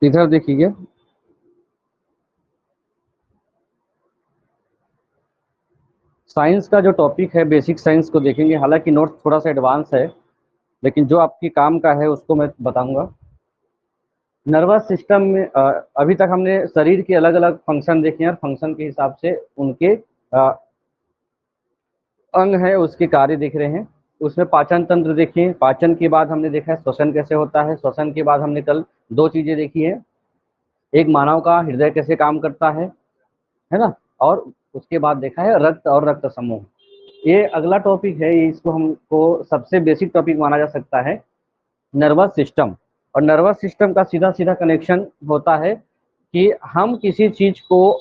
इधर देखिए, साइंस का जो टॉपिक है बेसिक साइंस को देखेंगे। हालांकि नोट थोड़ा सा एडवांस है, लेकिन जो आपकी काम का है उसको मैं बताऊंगा। नर्वस सिस्टम में अभी तक हमने शरीर के अलग अलग फंक्शन देखे हैं और फंक्शन के हिसाब से उनके अंग है उसके कार्य देख रहे हैं। उसमें पाचन तंत्र देखिए, पाचन के बाद हमने देखा है श्वसन कैसे होता है, श्वसन के बाद हमने कल दो चीजें देखी है, एक मानव का हृदय कैसे काम करता है ना, और उसके बाद देखा है रक्त और रक्त समूह। ये अगला टॉपिक है, इसको हमको सबसे बेसिक टॉपिक माना जा सकता है, नर्वस सिस्टम। और नर्वस सिस्टम का सीधा सीधा कनेक्शन होता है कि हम किसी चीज को,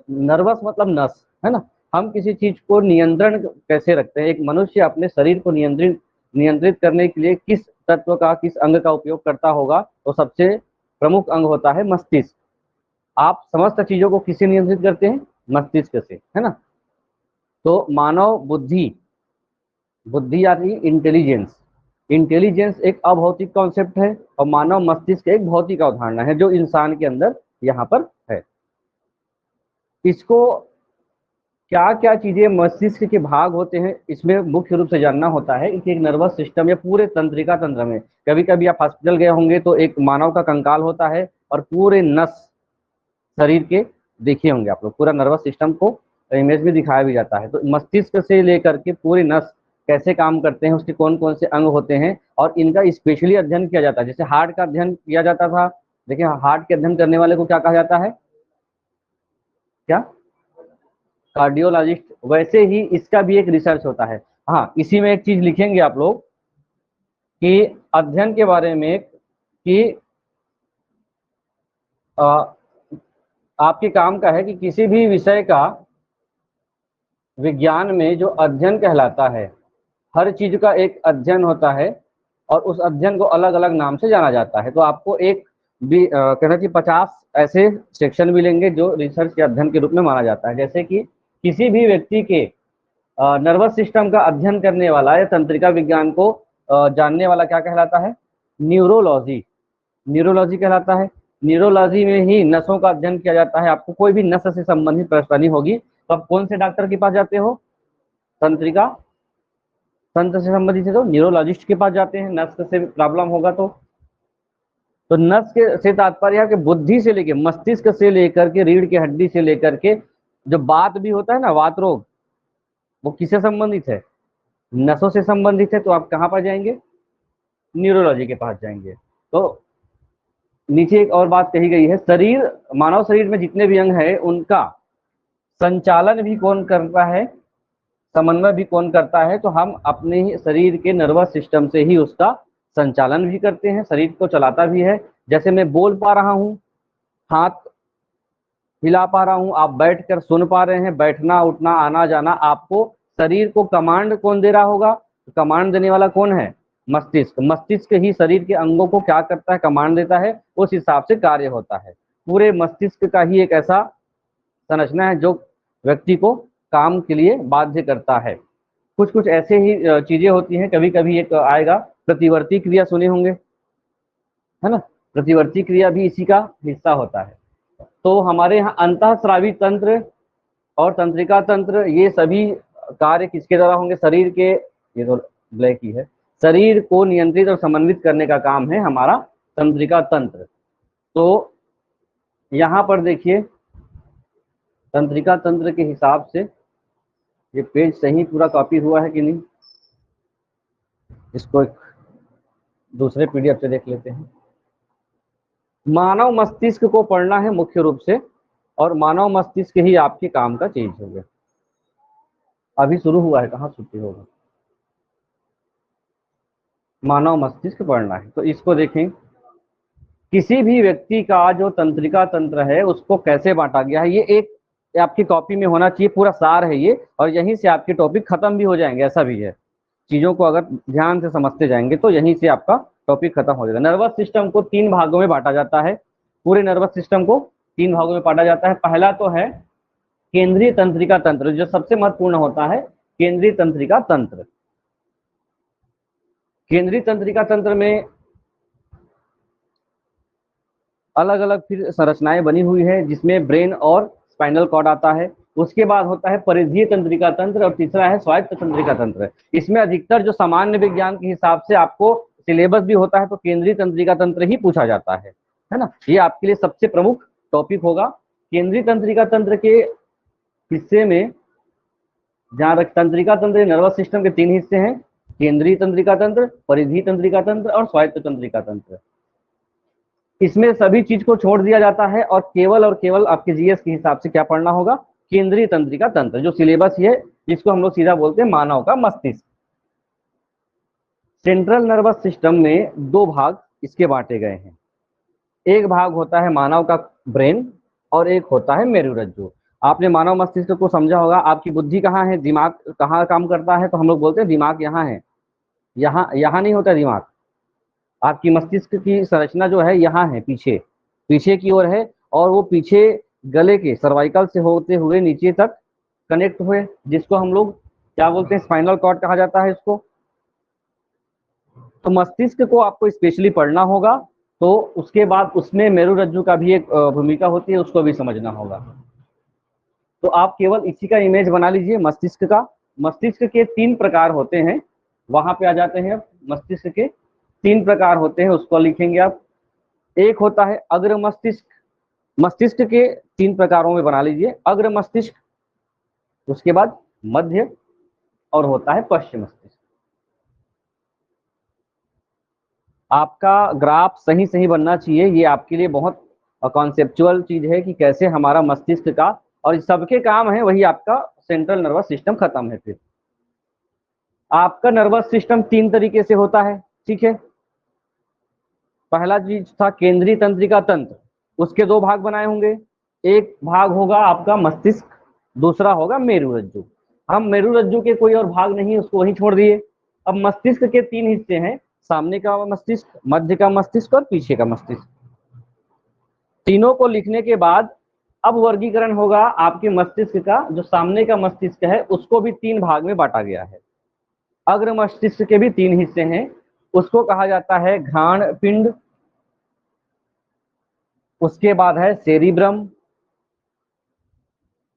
नर्वस मतलब नस, है ना, हम किसी चीज को नियंत्रण कैसे रखते हैं। एक मनुष्य अपने शरीर को नियंत्रित नियंत्रित करने के लिए किस तत्व का, किस अंग का उपयोग करता होगा, तो सबसे प्रमुख अंग होता है मस्तिष्क। आप समस्त चीजों को किससे नियंत्रित करते हैं? मस्तिष्क से, है ना। तो मानव बुद्धि, बुद्धि यानी इंटेलिजेंस, इंटेलिजेंस एक अभौतिक कॉन्सेप्ट है और मानव मस्तिष्क एक भौतिक अवधारणा है जो इंसान के अंदर यहाँ पर है। इसको क्या क्या चीजें मस्तिष्क के भाग होते हैं इसमें मुख्य रूप से जानना होता है कि एक नर्वस सिस्टम या पूरे तंत्रिका तंत्र में, कभी कभी आप हॉस्पिटल गए होंगे तो एक मानव का कंकाल होता है और पूरे नस शरीर के देखे होंगे आप लोग, पूरा नर्वस सिस्टम को इमेज में दिखाया भी जाता है। तो मस्तिष्क से लेकर के पूरे नस कैसे काम करते हैं, उसके कौन कौन से अंग होते हैं, और इनका स्पेशली अध्ययन किया जाता है। जैसे हार्ट का अध्ययन किया जाता था, देखिए हार्ट के अध्ययन करने वाले को क्या कहा जाता है? क्या? कार्डियोलॉजिस्ट। वैसे ही इसका भी एक रिसर्च होता है। हाँ, इसी में एक चीज लिखेंगे आप लोग कि अध्ययन के बारे में कि आपके काम का है कि किसी भी विषय का विज्ञान में जो अध्ययन कहलाता है, हर चीज का एक अध्ययन होता है और उस अध्ययन को अलग अलग नाम से जाना जाता है। तो आपको एक भी कहना कि 50 ऐसे सेक्शन मिलेंगे जो रिसर्च के अध्ययन के रूप में माना जाता है। जैसे कि किसी भी व्यक्ति के नर्वस सिस्टम का अध्ययन करने वाला या तंत्रिका विज्ञान को जानने वाला क्या कहलाता है? न्यूरोलॉजी। न्यूरोलॉजी कहलाता है। न्यूरोलॉजी में ही नसों का अध्ययन किया जाता है। आपको कोई भी नस से संबंधित परेशानी होगी तो आप कौन से डॉक्टर के पास जाते हो? तंत्रिका तंत्र से संबंधित है तो न्यूरोलॉजिस्ट के पास जाते हैं। नस से प्रॉब्लम होगा तो नस के से तात्पर्य है कि बुद्धि से लेकर, मस्तिष्क से लेकर के, रीढ़ की हड्डी से लेकर के जो बात भी होता है ना, वात रोग, वो किससे संबंधित है? नसों से संबंधित है। तो आप कहाँ पर जाएंगे? न्यूरोलॉजी के पास जाएंगे। तो नीचे एक और बात कही गई है, शरीर, मानव शरीर में जितने भी अंग है उनका संचालन भी कौन करता है, समन्वय भी कौन करता है? तो हम अपने ही शरीर के नर्वस सिस्टम से ही उसका संचालन भी करते हैं, शरीर को चलाता भी है। जैसे मैं बोल पा रहा हूँ, हाथ हिला पा रहा हूँ, आप बैठकर सुन पा रहे हैं, बैठना उठना आना जाना, आपको शरीर को कमांड कौन दे रहा होगा? कमांड देने वाला कौन है? मस्तिष्क। मस्तिष्क ही शरीर के अंगों को क्या करता है? कमांड देता है, उस हिसाब से कार्य होता है। पूरे मस्तिष्क का ही एक ऐसा संरचना है जो व्यक्ति को काम के लिए बाध्य करता है। कुछ कुछ ऐसे ही चीजें होती हैं। कभी कभी एक आएगा प्रतिवर्ती क्रिया, सुने होंगे, है ना। प्रतिवर्ती क्रिया भी इसी का हिस्सा होता है। तो हमारे यहाँ अंतःस्रावी तंत्र और तंत्रिका तंत्र, ये सभी कार्य किसके द्वारा होंगे? शरीर के, ये तो ब्लैक ही है, शरीर को नियंत्रित और समन्वित करने का काम है हमारा तंत्रिका तंत्र। तो यहाँ पर देखिए, तंत्रिका तंत्र के हिसाब से ये पेज सही पूरा कॉपी हुआ है कि नहीं, इसको एक दूसरे पीडीएफ से देख लेते हैं। मानव मस्तिष्क को पढ़ना है मुख्य रूप से, और मानव मस्तिष्क ही आपके काम का चीज होगा। अभी शुरू हुआ है, कहाँ छुट्टी होगा। मानव मस्तिष्क पढ़ना है तो इसको देखें, किसी भी व्यक्ति का जो तंत्रिका तंत्र है उसको कैसे बांटा गया है, ये एक आपकी कॉपी में होना चाहिए, पूरा सार है ये, और यहीं से आपके टॉपिक खत्म भी हो जाएंगे। ऐसा भी है, चीजों को अगर ध्यान से समझते जाएंगे तो यहीं से आपका टॉपिक खत्म हो जाएगा। नर्वस सिस्टम को 3 भागों में बांटा जाता है। पूरे नर्वस सिस्टम को 3 भागों में बांटा जाता है। पहला तो है केंद्रीय तंत्रिका तंत्र, जो सबसे महत्वपूर्ण होता है, केंद्रीय तंत्रिका तंत्र। केंद्रीय तंत्रिका तंत्र में अलग अलग फिर संरचनाएं बनी हुई है, जिसमें ब्रेन और स्पाइनल कॉर्ड आता है। उसके बाद होता है परिधीय तंत्रिका तंत्र, और तीसरा है स्वायत्त तंत्रिका तंत्र। इसमें अधिकतर जो सामान्य विज्ञान के हिसाब से आपको सिलेबस भी होता है तो केंद्रीय तंत्रिका तंत्र ही पूछा जाता है ना। ये आपके लिए सबसे प्रमुख टॉपिक होगा। केंद्रीय तंत्रिका तंत्र के हिस्से में, जहां तंत्रिका तंत्र नर्वस सिस्टम के 3 हिस्से हैं, केंद्रीय तंत्रिका तंत्र, परिधीय तंत्रिका तंत्र और स्वायत्त तंत्रिका तंत्र। इसमें सभी चीज को छोड़ दिया जाता है और केवल आपके जीएस के हिसाब से क्या पढ़ना होगा, केंद्रीय तंत्रिका तंत्र, जो सिलेबस है जिसको हम लोग सीधा बोलते हैं मानव का मस्तिष्क। सेंट्रल नर्वस सिस्टम में 2 भाग इसके बांटे गए हैं। एक भाग होता है मानव का ब्रेन और एक होता है मेरुरज्जु। आपने मानव मस्तिष्क को समझा होगा, आपकी बुद्धि कहाँ है, दिमाग कहाँ काम करता है, तो हम लोग बोलते हैं दिमाग यहाँ है। यहाँ नहीं होता दिमाग, आपकी मस्तिष्क की संरचना जो है यहाँ है, पीछे की ओर है, और वो पीछे गले के सर्वाइकल से होते हुए नीचे तक कनेक्ट हुए, जिसको हम लोग क्या बोलते हैं, स्पाइनल कॉर्ड कहा जाता है इसको। तो मस्तिष्क को आपको स्पेशली पढ़ना होगा, तो उसके बाद उसमें मेरुरज्जु का भी एक भूमिका होती है, उसको भी समझना होगा। तो आप केवल इसी का इमेज बना लीजिए मस्तिष्क का। मस्तिष्क के 3 प्रकार होते हैं, वहां पे आ जाते हैं। मस्तिष्क के 3 प्रकार होते हैं, उसको लिखेंगे आप। एक होता है अग्र मस्तिष्क, मस्तिष्क के 3 प्रकारों में बना लीजिए, अग्र मस्तिष्क, उसके बाद मध्य, और होता है पश्चिम मस्तिष्क। आपका ग्राफ सही सही बनना चाहिए, ये आपके लिए बहुत कॉन्सेप्चुअल चीज है कि कैसे हमारा मस्तिष्क का, और सबके काम है वही आपका सेंट्रल नर्वस सिस्टम खत्म है। फिर आपका नर्वस सिस्टम 3 तरीके से होता है, ठीक है। पहला चीज था केंद्रीय तंत्रिका तंत्र, उसके 2 भाग बनाए होंगे। एक भाग होगा आपका मस्तिष्क, दूसरा होगा मेरुरज्जु। हम मेरुरज्जु के कोई और भाग नहीं, उसको वहीं छोड़ दिए। अब मस्तिष्क के 3 हिस्से हैं, सामने का मस्तिष्क, मध्य का मस्तिष्क और पीछे का मस्तिष्क। तीनों को लिखने के बाद अब वर्गीकरण होगा आपके मस्तिष्क का। जो सामने का मस्तिष्क है उसको भी 3 भाग में बांटा गया है। अग्र मस्तिष्क के भी 3 हिस्से हैं, उसको कहा जाता है घ्राण पिंड, उसके बाद है सेरिब्रम,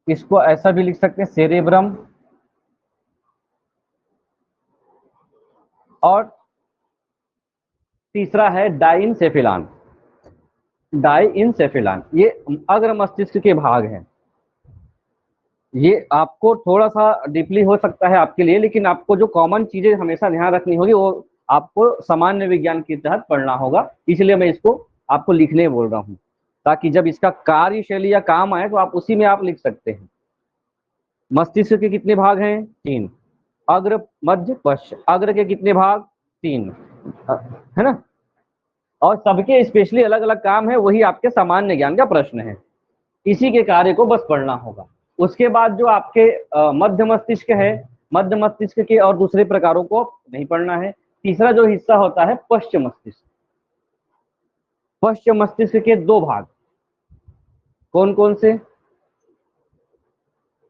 इसको ऐसा भी लिख सकते हैं सेरेब्रम, और तीसरा है डाइनसेफेलान। डाइनसेफेलान ये अग्र मस्तिष्क के भाग हैं। ये आपको थोड़ा सा डीपली हो सकता है आपके लिए, लेकिन आपको जो कॉमन चीजें हमेशा ध्यान रखनी होगी वो आपको सामान्य विज्ञान के तहत पढ़ना होगा, इसलिए मैं इसको आपको लिखने बोल रहा हूँ, ताकि जब इसका कार्यशैली या काम आए तो आप उसी में आप लिख सकते हैं। मस्तिष्क के कितने भाग हैं? 3। अग्र मध्य पश्च, अग्र के कितने भाग? 3, है ना। और सबके स्पेशली अलग अलग काम है, वही आपके सामान्य ज्ञान का प्रश्न है, इसी के कार्य को बस पढ़ना होगा। उसके बाद जो आपके मध्य मस्तिष्क है, मध्य मस्तिष्क के और दूसरे प्रकारों को नहीं पढ़ना है। तीसरा जो हिस्सा होता है पश्चिम मस्तिष्क। पश्चिम मस्तिष्क के 2 भाग कौन कौन से?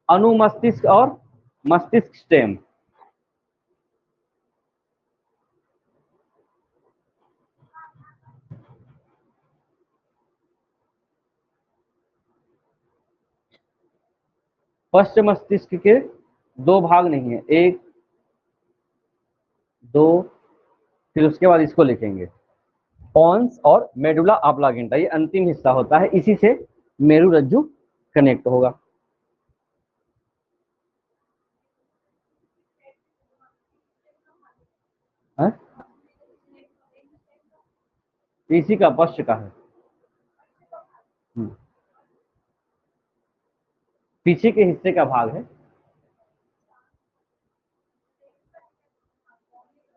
अनुमस्तिष्क और मस्तिष्क स्टेम। पश्चिम मस्तिष्क के 2 भाग नहीं है, 1 2, फिर उसके बाद इसको लिखेंगे पॉन्स और मेडुला ऑब्लांगेटा, ये अंतिम हिस्सा होता है, इसी से मेरुरज्जु कनेक्ट होगा। है? इसी का पश्च का है। पीछे के हिस्से का भाग है।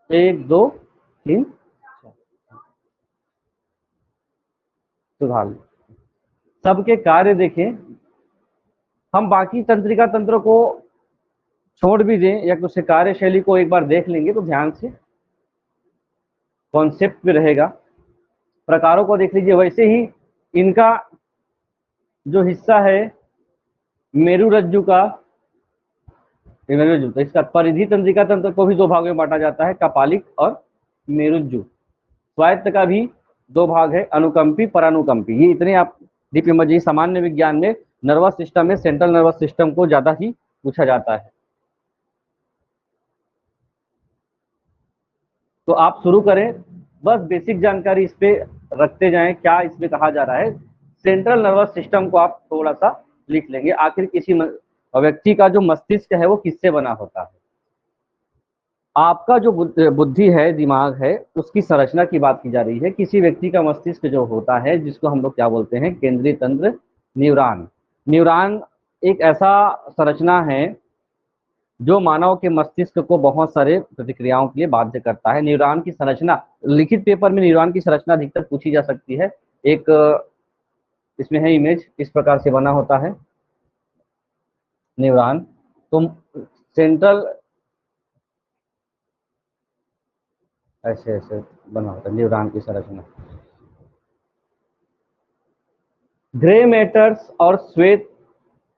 1 2 3 सुधार। सबके कार्य देखें, हम बाकी तंत्रिका तंत्र को छोड़ भी दें या उसके कार्यशैली को एक बार देख लेंगे तो ध्यान से कॉन्सेप्ट भी रहेगा। प्रकारों को देख लीजिए, वैसे ही इनका जो हिस्सा है मेरुरज्जु का, मेरुरज्जु, तो इसका परिधि तंत्रिका तंत्र को भी 2 भागों में बांटा जाता है, कपालिक और मेरुज्जु। स्वायत्त का भी दो भाग है, अनुकंपी परानुकंपी। ये इतने आप डीप इमेजिंग सामान्य विज्ञान में नर्वस सिस्टम में सेंट्रल नर्वस सिस्टम को ज्यादा ही पूछा जाता है। तो आप शुरू करें, बस बेसिक जानकारी इस पे रखते जाएं, क्या इसमें कहा जा रहा है। सेंट्रल नर्वस सिस्टम को आप थोड़ा सा लिख लेंगे, आखिर किसी व्यक्ति का जो मस्तिष्क है वो किससे बना होता है। आपका जो बुद्धि है, दिमाग है, उसकी संरचना की बात की जा रही है। किसी व्यक्ति का मस्तिष्क जो होता है, जिसको हम लोग क्या बोलते हैं, केंद्रीय तंत्र, न्यूरॉन। न्यूरॉन एक ऐसा संरचना है जो मानव के मस्तिष्क को बहुत सारे प्रतिक्रियाओं के लिए बाध्य करता है। न्यूरॉन की संरचना, लिखित पेपर में न्यूरॉन की संरचना अधिकतर पूछी जा सकती है। एक इसमें है इमेज, इस प्रकार से बना होता है न्यूरॉन। तो सेंट्रल ऐसे ऐसे बना होता है न्यूरॉन की संरचना। ग्रे मैटर्स और श्वेत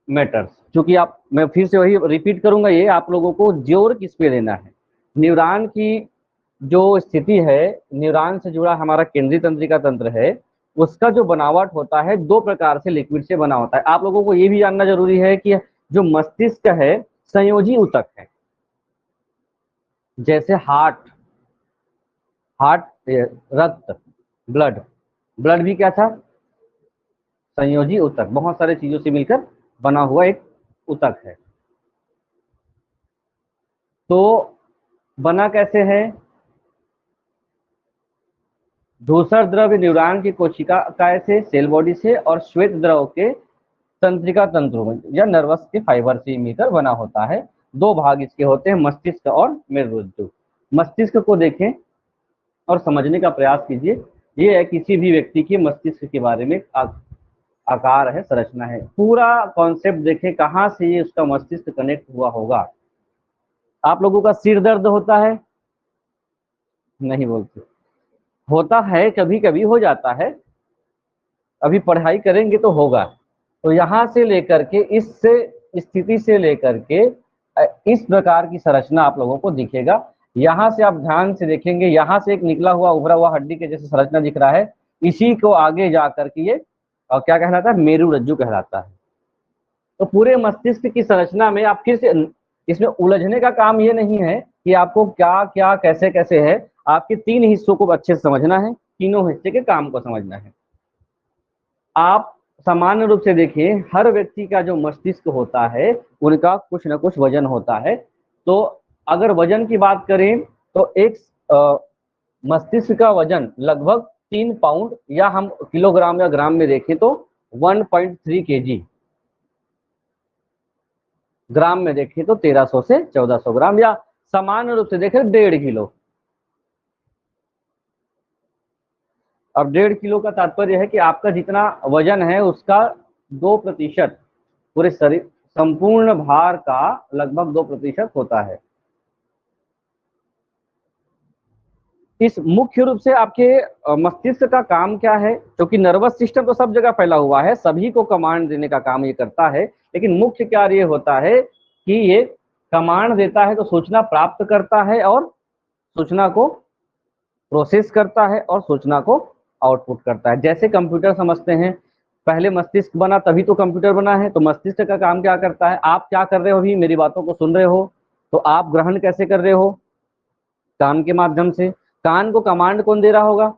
मैटर्स, क्योंकि आप, मैं फिर से वही रिपीट करूंगा, ये आप लोगों को जोर किस पे लेना है। न्यूरॉन की जो स्थिति है, न्यूरॉन से जुड़ा हमारा केंद्रीय तंत्रिका तंत्र है, उसका जो बनावट होता है दो प्रकार से लिक्विड से बना होता है। आप लोगों को ये भी जानना जरूरी है कि जो मस्तिष्क है संयोजी ऊतक है। जैसे हार्ट, हार्ट रक्त, ब्लड, ब्लड भी क्या था, संयोजी ऊतक, बहुत सारे चीजों से मिलकर बना हुआ एक ऊतक है। तो बना कैसे है, धूसर द्रव न्यूरॉन की कोशिका काय से, सेल बॉडी से, और श्वेत द्रव के तंत्रिका तंत्रों में या नर्वस के फाइबर से मिलकर बना होता है। दो भाग इसके होते हैं, मस्तिष्क और मेरुरज्जु। मस्तिष्क को देखें और समझने का प्रयास कीजिए। ये है किसी भी व्यक्ति के मस्तिष्क के बारे में आकार है, संरचना है, पूरा कॉन्सेप्ट देखें कहाँ से ये उसका मस्तिष्क कनेक्ट हुआ होगा। आप लोगों का सिर दर्द होता है, नहीं बोलते, होता है, कभी कभी हो जाता है, अभी पढ़ाई करेंगे तो होगा। तो यहाँ से लेकर के इस स्थिति से लेकर के इस प्रकार की संरचना आप लोगों को दिखेगा। यहाँ से आप ध्यान से देखेंगे, यहाँ से एक निकला हुआ उभरा हुआ हड्डी के जैसे संरचना दिख रहा है, इसी को आगे जाकर के ये और क्या कहलाता है, मेरुरज्जु कहलाता है। तो पूरे मस्तिष्क की संरचना में आप फिर से इसमें उलझने का काम ये नहीं है कि आपको क्या क्या कैसे कैसे है, आपके तीन हिस्सों को अच्छे से समझना है, तीनों हिस्से के काम को समझना है। आप सामान्य रूप से देखिए, हर व्यक्ति का जो मस्तिष्क होता है उनका कुछ ना कुछ वजन होता है। तो अगर वजन की बात करें तो एक मस्तिष्क का वजन लगभग 3 पाउंड, या हम किलोग्राम या ग्राम में देखें तो 1.3 kg, ग्राम में देखें तो 1300 से 1400 ग्राम, या सामान्य रूप से देखें 1.5 किलो। अब 1.5 किलो का तात्पर्य है कि आपका जितना वजन है उसका 2% पूरे शरीर संपूर्ण भार का लगभग 2% होता है। इस मुख्य रूप से आपके मस्तिष्क का काम क्या है, क्योंकि नर्वस सिस्टम तो सब जगह फैला हुआ है, सभी को कमांड देने का काम ये करता है, लेकिन मुख्य कार्य ये होता है कि ये कमांड देता है तो सूचना प्राप्त करता है और सूचना को प्रोसेस करता है और सूचना को आउटपुट करता है। जैसे कंप्यूटर समझते हैं, पहले मस्तिष्क बना तभी तो कंप्यूटर बना है। तो मस्तिष्क का काम क्या करता है, आप क्या कर रहे हो, भी मेरी बातों को सुन रहे हो, तो आप ग्रहण कैसे कर रहे हो, कान के माध्यम से। कान को कमांड कौन दे रहा होगा,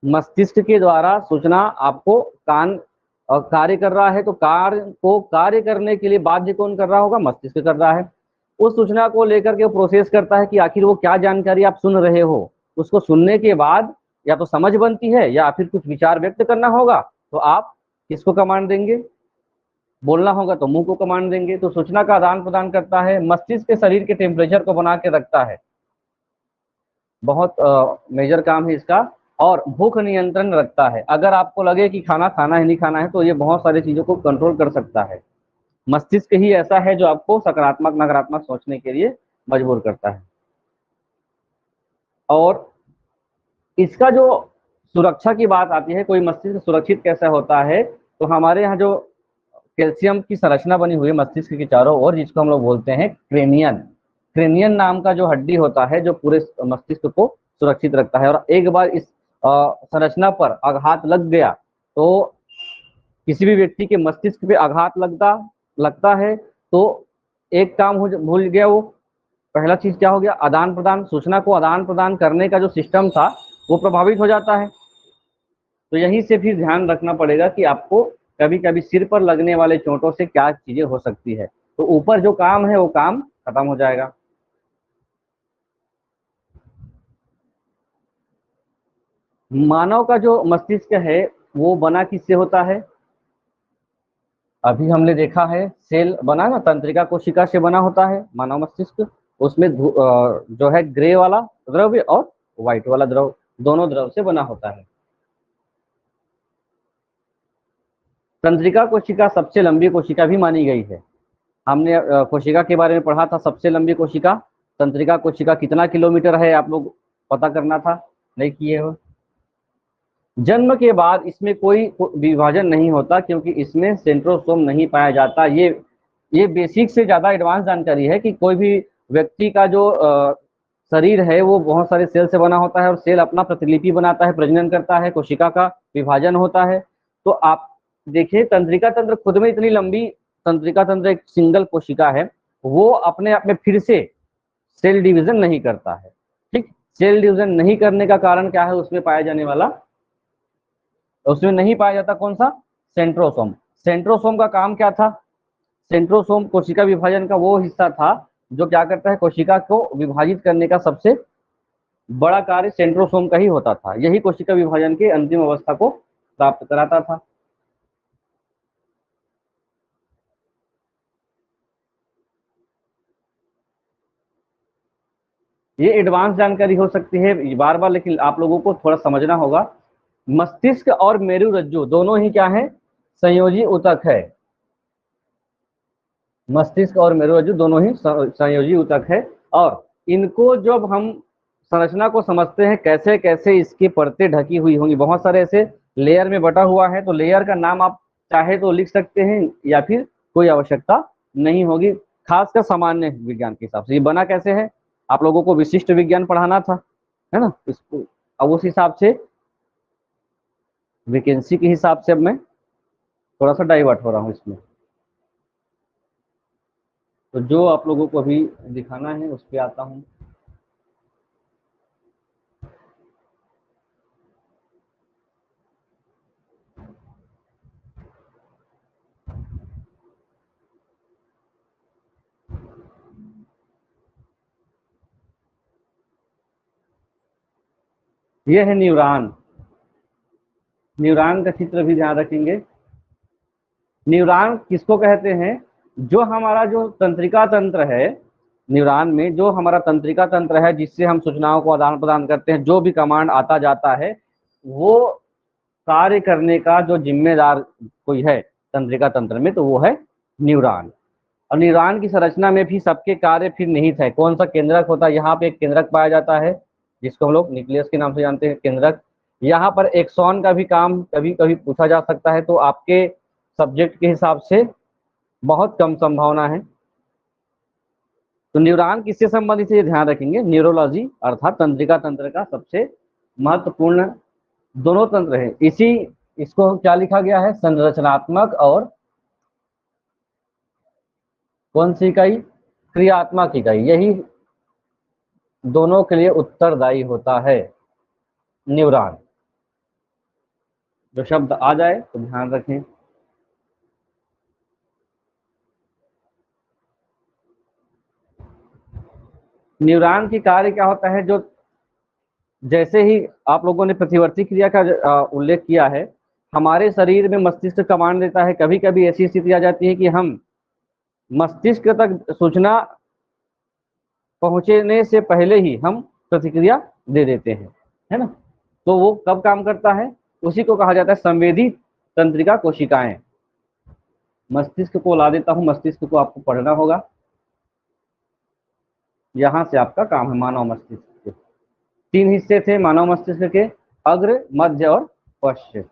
मस्तिष्क के द्वारा सूचना आपको कान कार्य कर रहा है, तो कार्य को कार्य करने के लिए बाध्य कौन कर रहा होगा, मस्तिष्क कर रहा है। उस सूचना को लेकर के वो प्रोसेस करता है कि आखिर वो क्या जानकारी आप सुन रहे हो। उसको सुनने के बाद या तो समझ बनती है या फिर कुछ विचार व्यक्त करना होगा, तो आप किसको कमांड देंगे, बोलना होगा तो मुंह को कमांड देंगे। तो सूचना का आदान प्रदान करता है, मस्तिष्क के शरीर के टेम्परेचर को बना के रखता है, बहुत मेजर काम है इसका। और भूख नियंत्रण रखता है, अगर आपको लगे कि खाना खाना है नहीं खाना है तो ये बहुत सारी चीजों को कंट्रोल कर सकता है। मस्तिष्क ही ऐसा है जो आपको सकारात्मक नकारात्मक सोचने के लिए मजबूर करता है। और इसका जो सुरक्षा की बात आती है, कोई मस्तिष्क सुरक्षित कैसा होता है, तो हमारे यहाँ जो कैल्शियम की संरचना बनी हुई है मस्तिष्क के चारों ओर, जिसको हम लोग बोलते हैं क्रेनियन। क्रेनियन नाम का जो हड्डी होता है जो पूरे मस्तिष्क को सुरक्षित रखता है। और एक बार इस संरचना पर आघात लग गया तो किसी भी व्यक्ति के मस्तिष्क पे आघात लगता है तो एक काम भूल गया वो। पहला चीज क्या हो गया, आदान प्रदान, सूचना को आदान प्रदान करने का जो सिस्टम था वो प्रभावित हो जाता है। तो यहीं से फिर ध्यान रखना पड़ेगा कि आपको कभी कभी सिर पर लगने वाले चोटों से क्या चीजें हो सकती है, तो ऊपर जो काम है वो काम खत्म हो जाएगा। मानव का जो मस्तिष्क है वो बना किससे होता है, अभी हमने देखा है सेल बना ना, तंत्रिका कोशिका से बना होता है मानव मस्तिष्क। उसमें जो है ग्रे वाला द्रव्य और व्हाइट वाला द्रव, दोनों द्रव से बना होता है। तंत्रिका कोशिका सबसे लंबी कोशिका भी मानी गई है। हमने कोशिका के बारे में पढ़ा था, सबसे लंबी कोशिका तंत्रिका कोशिका कितना किलोमीटर है, आप लोग पता करना था, नहीं किए हो। जन्म के बाद इसमें कोई विभाजन नहीं होता क्योंकि इसमें सेंट्रोसोम नहीं पाया जाता। ये बेसिक से ज्यादा एडवांस जानकारी है कि कोई भी व्यक्ति का जो शरीर है वो बहुत सारे सेल से बना होता है और सेल अपना प्रतिलिपि बनाता है, प्रजनन करता है, कोशिका का विभाजन होता है। तो आप देखिए तंत्रिका तंत्र खुद में इतनी लंबी, तंत्रिका तंत्र एक सिंगल कोशिका है, वो अपने आप में फिर से सेल डिवीजन नहीं करता है। ठीक, सेल डिवीजन नहीं करने का कारण क्या है, उसमें पाया जाने वाला, उसमें नहीं पाया जाता कौन सा, सेंट्रोसोम। सेंट्रोसोम का काम क्या था, सेंट्रोसोम कोशिका विभाजन का वो हिस्सा था जो क्या करता है, कोशिका को विभाजित करने का सबसे बड़ा कार्य सेंट्रोसोम का ही होता था। यही कोशिका विभाजन के अंतिम अवस्था को प्राप्त कराता था। ये एडवांस जानकारी हो सकती है बार बार, लेकिन आप लोगों को थोड़ा समझना होगा। मस्तिष्क और मेरुरज्जु दोनों ही क्या है, संयोजी ऊतक है। मस्तिष्क और मेरुरज्जु दोनों ही संयोजी ऊतक है। और इनको जब हम संरचना को समझते हैं, कैसे कैसे इसकी परतें ढकी हुई होंगी, बहुत सारे ऐसे लेयर में बटा हुआ है, तो लेयर का नाम आप चाहे तो लिख सकते हैं या फिर कोई आवश्यकता नहीं होगी, खासकर सामान्य विज्ञान के हिसाब से। ये बना कैसे है, आप लोगों को विशिष्ट विज्ञान पढ़ाना था, है ना, इसको अब उस हिसाब से वैकेंसी के हिसाब से अब मैं थोड़ा सा डाइवर्ट हो रहा हूँ इसमें। तो जो आप लोगों को अभी दिखाना है उस पर आता हूँ। ये है न्यूरॉन। न्यूरॉन का चित्र भी ध्यान रखेंगे। न्यूरॉन किसको कहते हैं, जो हमारा जो तंत्रिका तंत्र है, न्यूरॉन में जो हमारा तंत्रिका तंत्र है जिससे हम सूचनाओं को आदान प्रदान करते हैं, जो भी कमांड आता जाता है, वो कार्य करने का जो जिम्मेदार कोई है तंत्रिका तंत्र में, तो वो है न्यूरॉन। और न्यूरॉन की संरचना में भी सबके कार्य फिर निहित है। कौन सा केंद्रक होता है, यहाँ पे एक केंद्रक पाया जाता है जिसको हम लोग न्यूक्लियस के नाम से जानते हैं, केंद्रक। यहाँ पर एक्सॉन का भी काम कभी कभी पूछा जा सकता है, तो आपके सब्जेक्ट के हिसाब से बहुत कम संभावना है। तो न्यूरॉन किससे संबंधित है ये ध्यान रखेंगे, न्यूरोलॉजी अर्थात तंत्रिका तंत्र का सबसे महत्वपूर्ण दोनों तंत्र है। इसको क्या लिखा गया है, संरचनात्मक और कौन सी इकाई, क्रियात्मक इकाई, यही दोनों के लिए उत्तरदायी होता है न्यूरॉन। जो शब्द आ जाए तो ध्यान रखें। न्यूरॉन की कार्य क्या होता है, जो जैसे ही आप लोगों ने प्रतिवर्ती क्रिया का उल्लेख किया है, हमारे शरीर में मस्तिष्क कमांड देता है। कभी कभी ऐसी स्थिति आ जाती है कि हम मस्तिष्क तक सूचना पहुंचने से पहले ही हम प्रतिक्रिया दे देते हैं, है ना। तो वो कब काम करता है, उसी को कहा जाता है संवेदी तंत्रिका कोशिकाएं। मस्तिष्क को ला देता हूं, मस्तिष्क को आपको पढ़ना होगा। यहां से आपका काम है मानव मस्तिष्क के। तीन हिस्से थे मानव मस्तिष्क के, अग्र, मध्य और पश्चिम।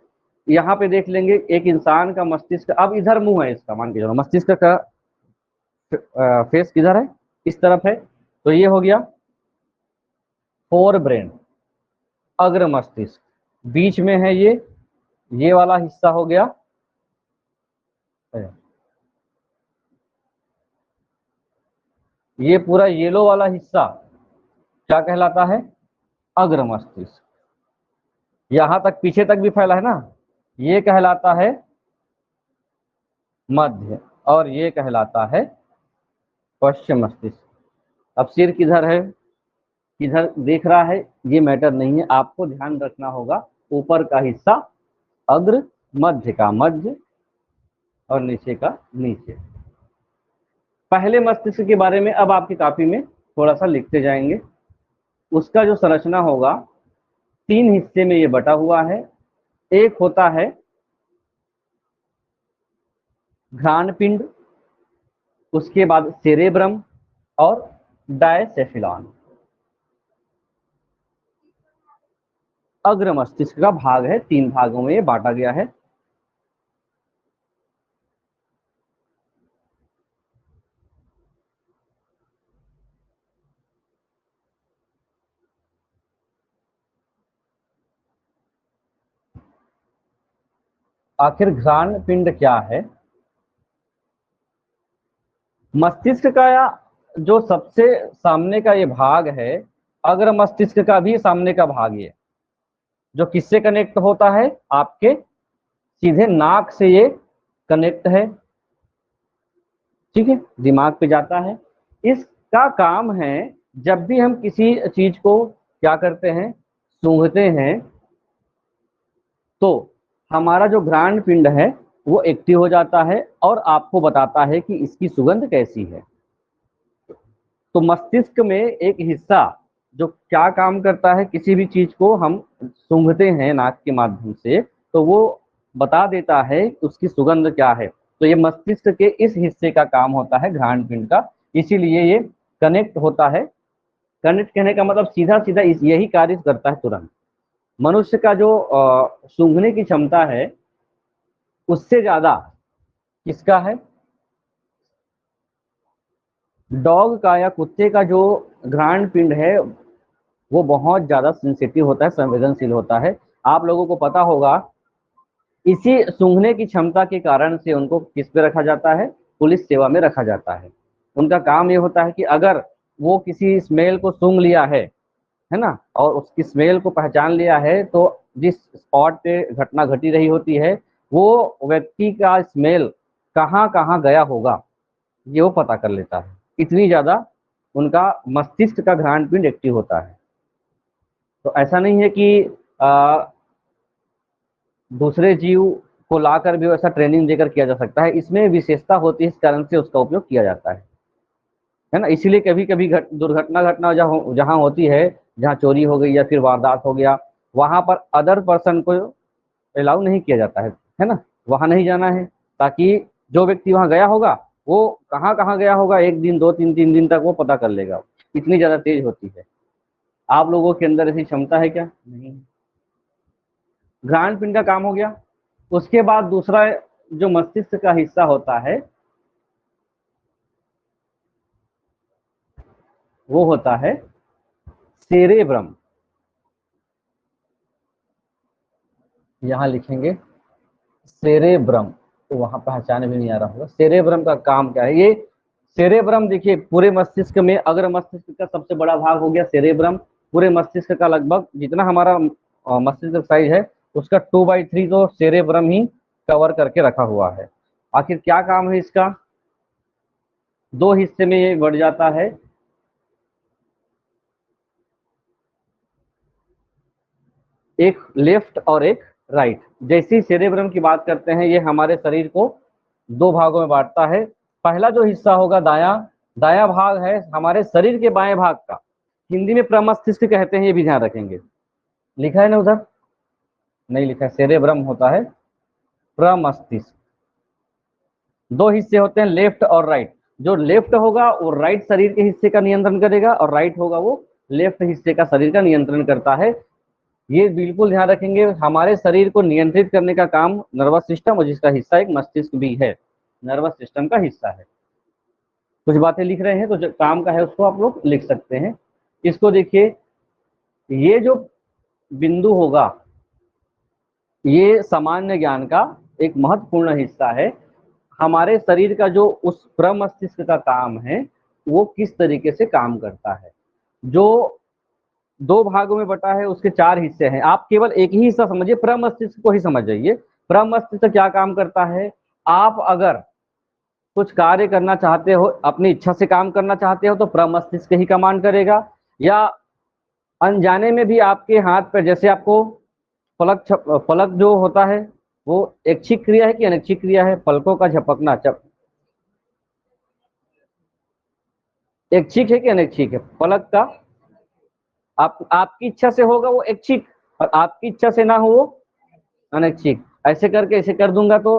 यहाँ पे देख लेंगे एक इंसान का मस्तिष्क, अब इधर मुंह है इसका, मान के चलो मस्तिष्क का फेस किधर है, इस तरफ है। तो ये हो गया फोर ब्रेन, अग्र मस्तिष्क। बीच में है ये वाला हिस्सा हो गया, ये पूरा येलो वाला हिस्सा क्या कहलाता है? अग्र मस्तिष्क। यहां तक पीछे तक भी फैला है ना, ये कहलाता है मध्य, और ये कहलाता है पश्चिम मस्तिष्क। अब सिर किधर है, किधर देख रहा है, ये मैटर नहीं है, आपको ध्यान रखना होगा ऊपर का हिस्सा अग्र, मध्य का मध्य, और नीचे का नीचे। पहले मस्तिष्क के बारे में अब आपकी कॉपी में थोड़ा सा लिखते जाएंगे। उसका जो संरचना होगा, 3 हिस्से में ये बटा हुआ है। एक होता है घ्राण पिंड, उसके बाद सेरेब्रम और डायसेफिलॉन। अग्र मस्तिष्क का भाग है, 3 भागों में ये बांटा गया है। आखिर घ्राण पिंड क्या है? मस्तिष्क का जो सबसे सामने का ये भाग है, अग्र मस्तिष्क का भी सामने का भाग, ये जो किससे कनेक्ट होता है, आपके सीधे नाक से ये कनेक्ट है, ठीक है, दिमाग पे जाता है। इसका काम है, जब भी हम किसी चीज को क्या करते हैं, सूंघते हैं, तो हमारा जो घ्राण पिंड है वो एक्टिव हो जाता है और आपको बताता है कि इसकी सुगंध कैसी है। तो मस्तिष्क में एक हिस्सा जो क्या काम करता है, किसी भी चीज को हम सूंघते हैं नाक के माध्यम से, तो वो बता देता है उसकी सुगंध क्या है। तो ये मस्तिष्क के इस हिस्से का काम होता है, घ्राण पिंड का, इसीलिए ये कनेक्ट होता है। कनेक्ट कहने का मतलब सीधा सीधा यही कार्य करता है तुरंत। मनुष्य का जो सूंघने की क्षमता है, उससे ज्यादा किसका है, डॉग का या कुत्ते का जो घ्राण पिंड है वो बहुत ज्यादा सेंसिटिव होता है, संवेदनशील होता है। आप लोगों को पता होगा, इसी सूंघने की क्षमता के कारण से उनको किस पे रखा जाता है, पुलिस सेवा में रखा जाता है। उनका काम ये होता है कि अगर वो किसी स्मेल को सूंघ लिया है ना, और उसकी स्मेल को पहचान लिया है, तो जिस स्पॉट पे घटना घटी रही होती है, वो व्यक्ति का स्मेल कहाँ कहाँ गया होगा ये वो पता कर लेता है। इतनी ज्यादा उनका मस्तिष्क का घ्राण पिंड एक्टिव होता है। तो ऐसा नहीं है कि दूसरे जीव को लाकर भी वैसा ट्रेनिंग देकर किया जा सकता है, इसमें विशेषता होती है, इस कारण से उसका उपयोग किया जाता है ना। इसीलिए कभी कभी दुर्घटना घटना जहाँ होती है, जहाँ चोरी हो गई या फिर वारदात हो गया, वहां पर अदर पर्सन को अलाउ नहीं किया जाता है ना, वहां नहीं जाना है, ताकि जो व्यक्ति वहां गया होगा वो कहाँ कहाँ गया होगा, 1 दिन 2 3 दिन तक वो पता कर लेगा। इतनी ज्यादा तेज होती है। आप लोगों के अंदर ऐसी क्षमता है क्या? नहीं। घ्राण पिंड का काम हो गया। उसके बाद दूसरा जो मस्तिष्क का हिस्सा होता है वो होता है सेरेब्रम। यहां लिखेंगे सेरेब्रम, तो वहां पहचान भी नहीं आ रहा होगा। सेरेब्रम का काम क्या है? ये सेरेब्रम देखिए, पूरे मस्तिष्क में अग्र मस्तिष्क का सबसे बड़ा भाग हो गया सेरेब्रम। पूरे मस्तिष्क का लगभग जितना हमारा मस्तिष्क साइज है, उसका 2/3 तो सेरेब्रम ही कवर करके रखा हुआ है। आखिर क्या काम है इसका? 2 हिस्से में ये बढ़ जाता है, एक लेफ्ट और एक राइट। जैसे ही सेरेब्रम की बात करते हैं, ये हमारे शरीर को 2 भागों में बांटता है। पहला जो हिस्सा होगा दायां, दायां भाग है हमारे शरीर के बाएं भाग का, हिंदी में प्रमस्तिष्क कहते हैं, ये भी ध्यान रखेंगे। लिखा है ना उधर? नहीं लिखा है, सेरेब्रम होता है प्रमस्तिष्क। 2 हिस्से होते हैं, लेफ्ट और राइट। जो लेफ्ट होगा वो राइट शरीर के हिस्से का नियंत्रण करेगा, और राइट होगा वो लेफ्ट हिस्से का शरीर का नियंत्रण करता है। ये बिल्कुल ध्यान रखेंगे, हमारे शरीर को नियंत्रित करने का काम नर्वस सिस्टम, और जिसका हिस्सा एक मस्तिष्क भी है, नर्वस सिस्टम का हिस्सा है। कुछ बातें लिख रहे हैं तो जो काम का है उसको आप लोग लिख सकते हैं। इसको देखिए, ये जो बिंदु होगा ये सामान्य ज्ञान का एक महत्वपूर्ण हिस्सा है। हमारे शरीर का जो उस प्रमस्तिष्क का काम है वो किस तरीके से काम करता है, जो 2 भागों में बटा है, उसके 4 हिस्से हैं। आप केवल एक ही हिस्सा समझिए, प्रमस्तिष्क को ही समझ जाइए। प्रमस्तिष्क क्या काम करता है? आप अगर कुछ कार्य करना चाहते हो, अपनी इच्छा से काम करना चाहते हो, तो प्रमस्तिष्क ही कमांड करेगा। या अनजाने में भी आपके हाथ पर, जैसे आपको पलक जो होता है वो ऐच्छिक क्रिया है कि अनैच्छिक क्रिया है? पलकों का झपकना ऐच्छिक है कि अनैच्छिक है? पलक का आपकी इच्छा से होगा वो ऐच्छिक, और आपकी इच्छा से ना हो वो अनैच्छिक। ऐसे करके ऐसे कर दूंगा तो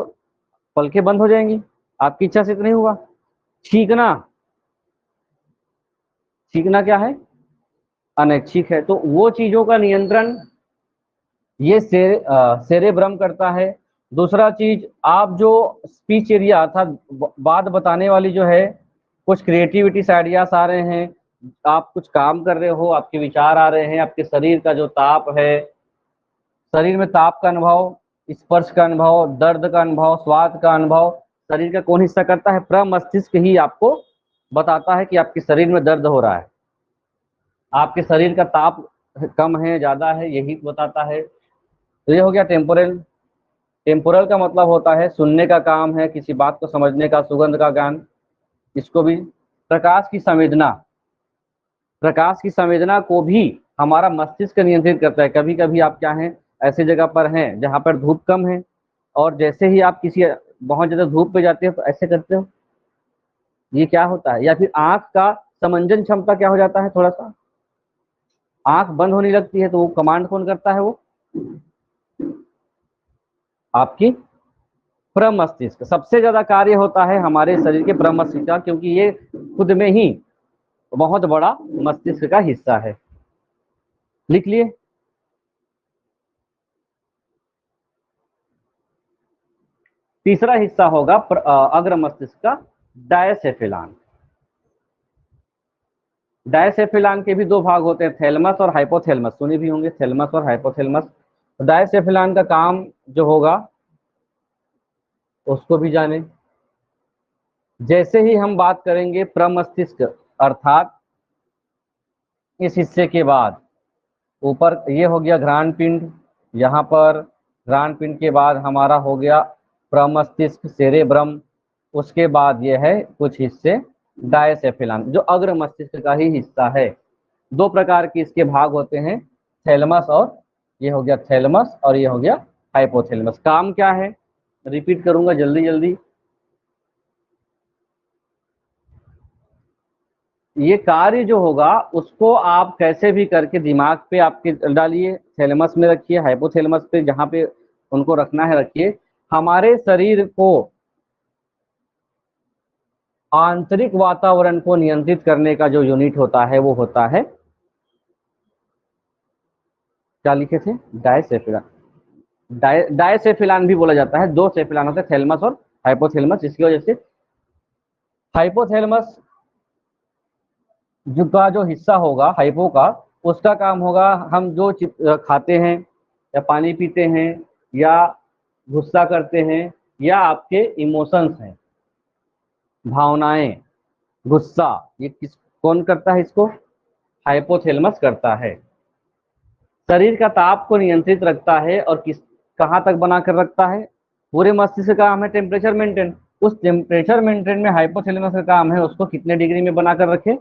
पलकें बंद हो जाएंगी, आपकी इच्छा से तो नहीं हुआ। छींकना, छींकना क्या है? अनैच्छिक है। तो वो चीजों का नियंत्रण ये सेरेब्रम करता है। दूसरा चीज, आप जो स्पीच एरिया अर्थात बात बताने वाली जो है, कुछ क्रिएटिविटी आइडियाज आ रहे हैं, आप कुछ काम कर रहे हो, आपके विचार आ रहे हैं, आपके शरीर का जो ताप है, शरीर में ताप का अनुभव, स्पर्श का अनुभव, दर्द का अनुभव, स्वाद का अनुभव, शरीर का कौन हिस्सा करता है? प्रमस्तिष्क ही आपको बताता है कि आपके शरीर में दर्द हो रहा है, आपके शरीर का ताप कम है ज्यादा है, यही बताता है। तो ये हो गया टेम्पोरल। टेम्पोरल का मतलब होता है सुनने का काम है, किसी बात को समझने का, सुगंध का ज्ञान। इसको भी प्रकाश की संवेदना, प्रकाश की संवेदना को भी हमारा मस्तिष्क नियंत्रित करता है। कभी कभी आप क्या है, ऐसी जगह पर हैं जहां पर धूप कम है, और जैसे ही आप किसी बहुत ज्यादा धूप पे जाते हो तो ऐसे करते हो, ये क्या होता है? या फिर आंख का समंजन क्षमता क्या हो जाता है, थोड़ा सा आंख बंद होने लगती है, तो वो कमांड कौन करता है? वो आपकी प्रमस्तिष्क। सबसे ज्यादा कार्य होता है हमारे शरीर के प्रमस्तिष्क का, क्योंकि ये खुद में ही बहुत बड़ा मस्तिष्क का हिस्सा है। लिख लिए। तीसरा हिस्सा होगा अग्र मस्तिष्क का, डायसेफिलान। डायसेफिलान के भी 2 भाग होते हैं, थैलमस और हाइपोथैलेमस। सुने भी होंगे थैलमस और हाइपोथैलेमस। तो डायसेफिलान का काम जो होगा उसको भी जाने। जैसे ही हम बात करेंगे प्रमस्तिष्क अर्थात इस हिस्से के बाद, ऊपर ये हो गया घ्राण पिंड, यहाँ पर घ्राण पिंड के बाद हमारा हो गया प्रमस्तिष्क सेरेब्रम, उसके बाद ये है कुछ हिस्से डायसेफिलान जो अग्र मस्तिष्क का ही हिस्सा है। 2 प्रकार के इसके भाग होते हैं, थैलमस और ये हो गया थैलमस, और ये हो गया हाइपोथैलेमस। काम क्या है, रिपीट करूंगा जल्दी जल्दी। ये कार्य जो होगा उसको आप कैसे भी करके दिमाग पे आपके डालिए, थैलेमस में रखिए, हाइपोथैलेमस पे जहां पे उनको रखना है रखिए। हमारे शरीर को आंतरिक वातावरण को नियंत्रित करने का जो यूनिट होता है वो होता है, क्या लिखे थे? डायसेफिलान। डायसेफिलान भी बोला जाता है। 2 सेफिलान होते हैं, थैलेमस और हाइपोथैलेमस। इसकी वजह से हाइपोथैलेमस जो का जो हिस्सा होगा हाइपो का, उसका काम होगा हम जो खाते हैं या पानी पीते हैं या गुस्सा करते हैं या आपके इमोशंस हैं, भावनाएं, गुस्सा, ये कौन करता है? इसको हाइपोथैलेमस करता है। शरीर का ताप को नियंत्रित रखता है और कहाँ तक बनाकर रखता है? पूरे मस्तिष्क का काम है टेम्परेचर मेंटेन। उस टेम्परेचर मेंटेन में हाइपोथैलेमस का काम है उसको कितने डिग्री में बनाकर रखे?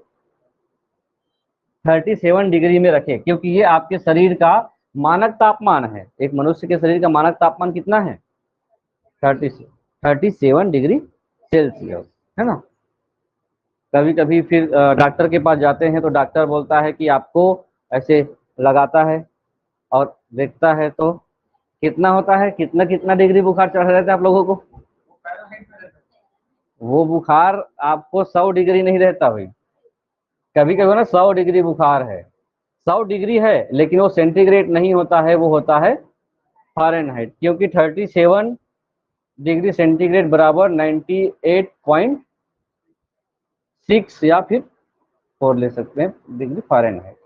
37 डिग्री में रखे, क्योंकि ये आपके शरीर का मानक तापमान है। एक मनुष्य के शरीर का मानक तापमान कितना है? 37 डिग्री सेल्सियस, है ना। कभी कभी फिर डॉक्टर के पास जाते हैं तो डॉक्टर बोलता है कि आपको ऐसे लगाता है और देखता है तो कितना होता है, कितना कितना डिग्री बुखार चढ़ा रहता है आप लोगों को? वो बुखार आपको 100 डिग्री नहीं रहता भाई। कभी कभी ना 100 डिग्री बुखार है, 100 डिग्री है, लेकिन वो सेंटीग्रेड नहीं होता है, वो होता है फ़ारेनहाइट, क्योंकि 37 डिग्री सेंटीग्रेड बराबर 98.6 या फिर 4 ले सकते हैं डिग्री फ़ारेनहाइट।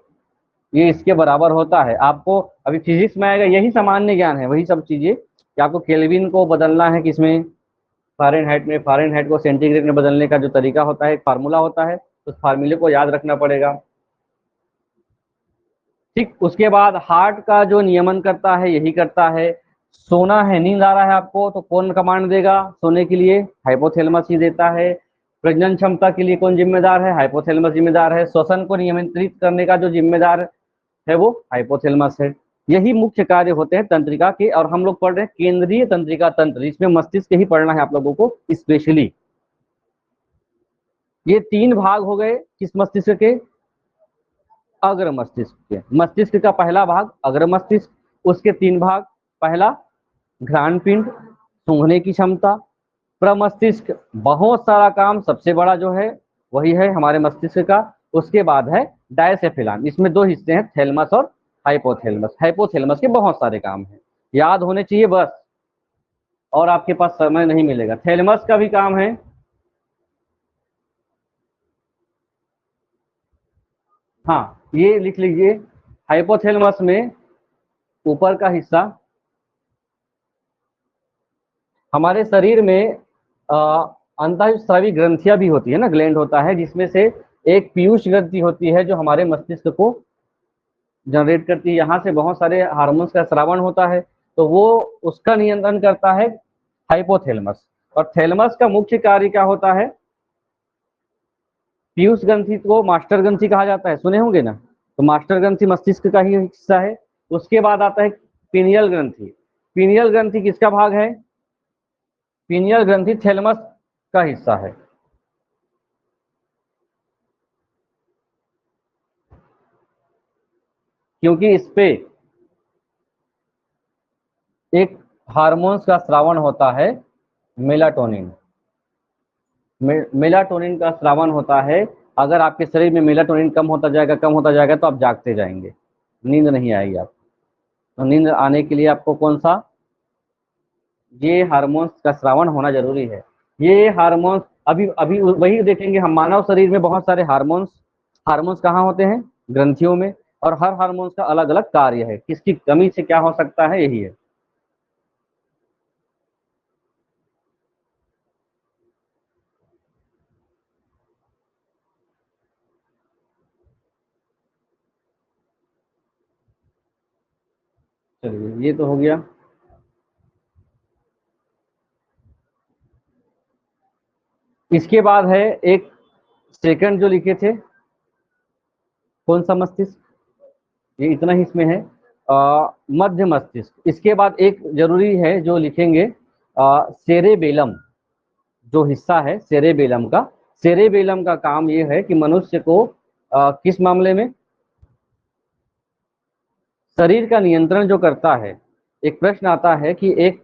ये इसके बराबर होता है। आपको अभी फिजिक्स में आएगा, यही सामान्य ज्ञान है, वही सब चीजें कि आपको केल्विन को बदलना है किसमें, फ़ारेनहाइट में, फ़ारेनहाइट को सेंटीग्रेड में बदलने का जो तरीका होता है, एक फार्मूला होता है, उस फार्मूले को याद रखना पड़ेगा। ठीक, उसके बाद हार्ट का जो नियमन करता है यही करता है। सोना है, नींद आ रहा है आपको, तो कौन कमांड देगा सोने के लिए, हाइपोथैलेमस ही देता है। प्रजनन क्षमता के लिए कौन जिम्मेदार है, हाइपोथैलेमस जिम्मेदार है। श्वसन को नियंत्रित करने का जो जिम्मेदार है वो हाइपोथैलेमस है। यही मुख्य कार्य होते हैं तंत्रिका के, और हम लोग पढ़ रहे हैं केंद्रीय तंत्रिका तंत्र, इसमें मस्तिष्क ही पढ़ना है आप लोगों को स्पेशली। ये तीन भाग हो गए किस मस्तिष्क के, अग्र मस्तिष्क के। मस्तिष्क का पहला भाग अग्र मस्तिष्क, उसके तीन भाग, पहला घ्राण पिंड, सूंघने की क्षमता। प्रमस्तिष्क, बहुत सारा काम, सबसे बड़ा जो है वही है हमारे मस्तिष्क का। उसके बाद है डायसेफिलान, इसमें दो हिस्से हैं, थैलमस और हाइपोथैलेमस। हाइपोथैलेमस के बहुत सारे काम हैं, याद होने चाहिए बस, और आपके पास समय नहीं मिलेगा। थैलमस का भी काम है, हाँ ये लिख लीजिए। हाइपोथैलेमस में ऊपर का हिस्सा, हमारे शरीर में अंतःस्रावी ग्रंथियां भी होती है ना, ग्लैंड होता है, जिसमें से एक पीयूष ग्रंथि होती है जो हमारे मस्तिष्क को जनरेट करती है। यहाँ से बहुत सारे हार्मोन्स का स्रावण होता है, तो वो उसका नियंत्रण करता है हाइपोथैलेमस। और थैलेमस का मुख्य कार्य क्या होता है, पीयूष ग्रंथि को मास्टर ग्रंथि कहा जाता है, सुने होंगे ना, तो मास्टर ग्रंथि मस्तिष्क का ही हिस्सा है। उसके बाद आता है पीनियल ग्रंथि। पीनियल ग्रंथि किसका भाग है, पीनियल ग्रंथि थैलेमस का हिस्सा है। क्योंकि इस पे एक हार्मोन्स का स्रावण होता है, मेलाटोनिन। मेलाटोनिन का स्रावण होता है। अगर आपके शरीर में मेलाटोनिन कम होता जाएगा तो आप जागते जाएंगे, नींद नहीं आएगी आप। तो नींद आने के लिए आपको कौन सा, ये हार्मोन्स का स्रावण होना जरूरी है। ये हार्मोन्स अभी अभी वही देखेंगे हम, मानव शरीर में बहुत सारे हार्मोन्स, हार्मोन्स कहाँ होते हैं, ग्रंथियों में। और हर हार्मोन्स का अलग अलग कार्य है, किसकी कमी से क्या हो सकता है, यही है। चलिए ये तो हो गया। इसके बाद है एक सेकंड जो लिखे थे, कौन सा मस्तिष्क, ये इतना ही इसमें है, मध्य मस्तिष्क। इसके बाद एक जरूरी है जो लिखेंगे, सेरेबेलम, जो हिस्सा है सेरेबेलम का। सेरेबेलम का काम ये है कि मनुष्य को किस मामले में, शरीर का नियंत्रण जो करता है। एक प्रश्न आता है कि एक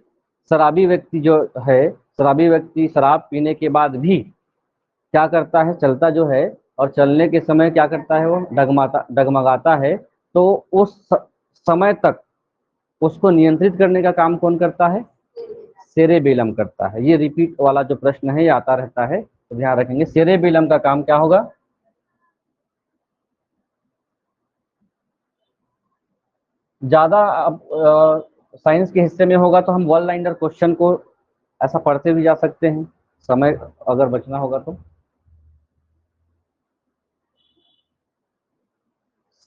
शराबी व्यक्ति जो है, शराबी व्यक्ति शराब पीने के बाद भी क्या करता है, चलता जो है, और चलने के समय क्या करता है, वो डगमगाता है। तो उस समय तक उसको नियंत्रित करने का काम कौन करता है, सेरेबेलम करता है। ये रिपीट वाला जो प्रश्न है ये आता रहता है, तो ध्यान रखेंगे सेरेबेलम का काम क्या होगा। ज्यादा अब साइंस के हिस्से में होगा तो हम वन लाइनर क्वेश्चन को ऐसा पढ़ते भी जा सकते हैं, समय अगर बचना होगा तो।